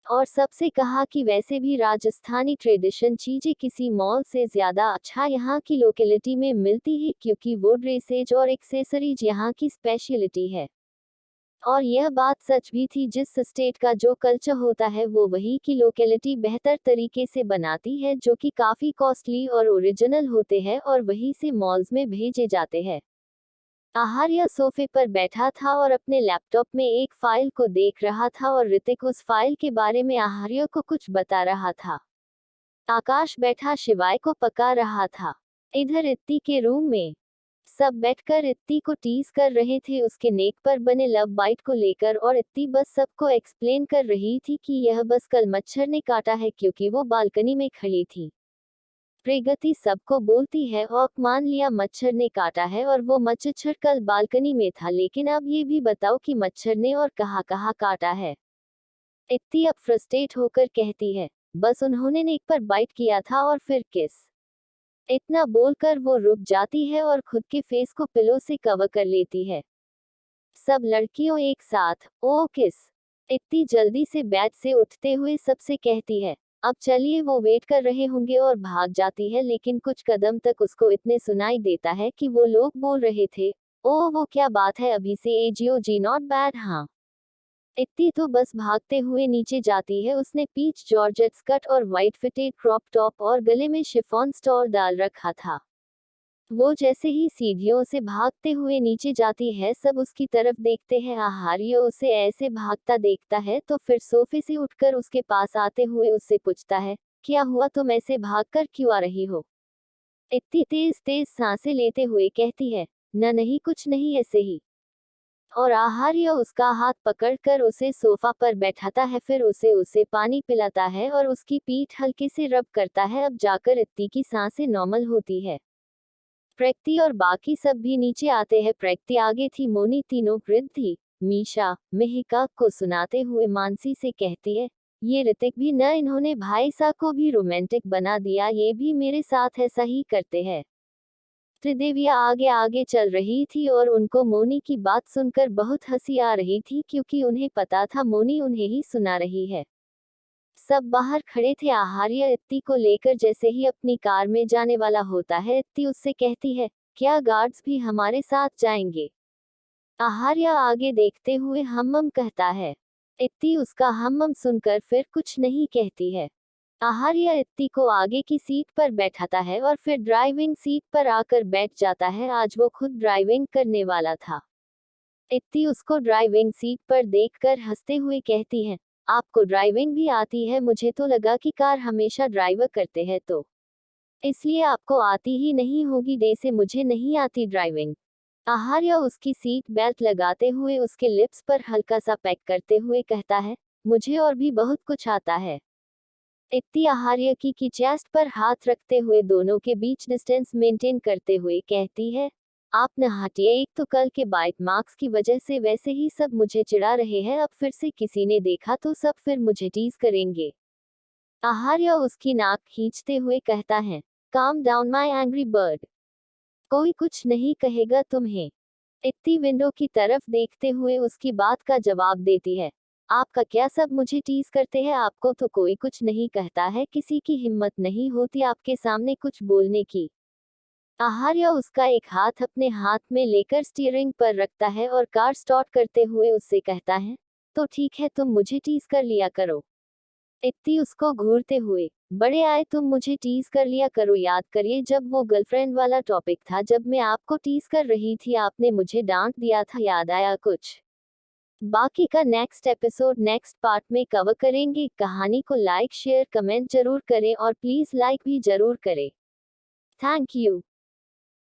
और सबसे कहा कि वैसे भी राजस्थानी ट्रेडिशन चीजें किसी मॉल से ज्यादा अच्छा यहाँ की लोकेलिटी में मिलती है, क्योंकि वो ड्रेसेज और एक्सेसरीज यहाँ की स्पेशलिटी है। और यह बात सच भी थी, जिस स्टेट का जो कल्चर होता है वो वही की लोकेलिटी बेहतर तरीके से बनाती है, जो कि काफी कॉस्टली और ओरिजिनल होते हैं और वहीं से मॉल्स में भेजे जाते हैं। आहार्य सोफे पर बैठा था और अपने लैपटॉप में एक फाइल को देख रहा था और ऋतिक उस फाइल के बारे में आहार्य को कुछ बता रहा था। आकाश बैठा शिवाय को पका रहा था। इधर इत्ती के रूम में सब बैठकर इत्ती को टीज कर रहे थे उसके नेक पर बने लव बाइट को लेकर, और इत्ती बस सबको एक्सप्लेन कर रही थी कि यह बस कल मच्छर ने काटा है, क्योंकि वो बालकनी में खड़ी थी। प्रगति सबको बोलती है और मान लिया मच्छर ने काटा है और वो मच्छर कल बालकनी में था, लेकिन अब ये भी बताओ कि मच्छर ने और कहाँ कहाँ काटा है। इत्ती अब फ्रस्ट्रेट होकर कहती है, बस उन्होंने नेक पर बाइट किया था और फिर किस। इतना बोलकर वो रुक जाती है और खुद के फेस को पिलो से कवर कर लेती है। सब लड़कियों एक साथ, ओ किस। इत्ती जल्दी से बेड से उठते हुए सबसे कहती है, अब चलिए। वो वेट कर रहे होंगे और भाग जाती है, लेकिन कुछ कदम तक उसको इतने सुनाई देता है कि वो लोग बोल रहे थे, ओह वो क्या बात है, अभी से एजीओ जी नॉट बैड। हाँ। इत्ती तो बस भागते हुए नीचे जाती है। उसने पीच जॉर्जेट स्कर्ट और वाइट फिटेड क्रॉप टॉप और गले में शिफॉन स्टॉल डाल रखा था। वो जैसे ही सीढ़ियों से भागते हुए नीचे जाती है, सब उसकी तरफ देखते हैं। आहार्य उसे ऐसे भागता देखता है तो फिर सोफे से उठकर उसके पास आते हुए उससे पूछता है, क्या हुआ, तुम ऐसे भागकर क्यों आ रही हो। इतनी तेज तेज सांसें लेते हुए कहती है, न नहीं कुछ नहीं, ऐसे ही। और आहार्य उसका हाथ पकड़कर उसे सोफा पर बैठाता है, फिर उसे उसे पानी पिलाता है और उसकी पीठ हल्के से रब करता है। अब जाकर इत्ती की सांसें नॉर्मल होती है। प्रकृति और बाकी सब भी नीचे आते हैं। प्रकृति आगे थी, मोनी तीनों वृद्ध थी। मीशा मिहिका को सुनाते हुए मानसी से कहती है, ये ऋतिक भी न, इन्होंने भाई सा को भी रोमांटिक बना दिया, ये भी मेरे साथ ऐसा ही करते हैं। त्रिदेविया आगे आगे चल रही थी और उनको मोनी की बात सुनकर बहुत हंसी आ रही थी, क्योंकि उन्हें पता था मोनी उन्हें ही सुना रही है। सब बाहर खड़े थे। आहार्य इत्ती को लेकर जैसे ही अपनी कार में जाने वाला होता है, इत्ती उससे कहती है, क्या गार्ड्स भी हमारे साथ जाएंगे। आहार्य आगे देखते हुए हम्म कहता है। इत्ती उसका हम्म सुनकर फिर कुछ नहीं कहती है। आहार्य इत्ती को आगे की सीट पर बैठाता है और फिर ड्राइविंग सीट पर आकर बैठ जाता है। आज वो खुद ड्राइविंग करने वाला था। इत्ती उसको ड्राइविंग सीट पर देखकर हंसते हुए कहती है, आपको ड्राइविंग भी आती है, मुझे तो लगा कि कार हमेशा ड्राइवर करते हैं, तो इसलिए आपको आती ही नहीं होगी। डे से मुझे नहीं आती ड्राइविंग। आहार्य उसकी सीट बेल्ट लगाते हुए उसके लिप्स पर हल्का सा पैक करते हुए कहता है, मुझे और भी बहुत कुछ आता है। इत्ती आहार्य की चेस्ट पर हाथ रखते हुए दोनों के बीच डिस्टेंस मेंटेन करते हुए कहती है, आप न हटिए, एक तो कल के बाइट मार्क्स की वजह से वैसे ही सब मुझे चिढ़ा रहे हैं, अब फिर से किसी ने देखा तो सब फिर मुझे टीज करेंगे। आहार्य उसकी नाक खींचते हुए कहता है, calm down my angry bird, कोई कुछ नहीं कहेगा तुम्हें। इत्ती विंडो की तरफ देखते हुए उसकी बात का जवाब देती है, आपका क्या, सब मुझे टीज करते हैं, आपको तो कोई कुछ नहीं कहता है, किसी की हिम्मत नहीं होती आपके सामने कुछ बोलने की। आहार्य उसका एक हाथ अपने हाथ में लेकर स्टीयरिंग पर रखता है और कार स्टार्ट करते हुए उससे कहता है, तो ठीक है, तुम मुझे टीज कर लिया करो। इत्ती उसको घूरते हुए, बड़े आए, तुम मुझे टीज कर लिया करो, याद करिए जब वो गर्लफ्रेंड वाला टॉपिक था, जब मैं आपको टीज कर रही थी, आपने मुझे डांट दिया था, याद आया कुछ। बाकी का नेक्स्ट एपिसोड नेक्स्ट पार्ट में कवर करेंगे। कहानी को लाइक शेयर कमेंट जरूर करें और प्लीज लाइक भी जरूर करें। Thank you.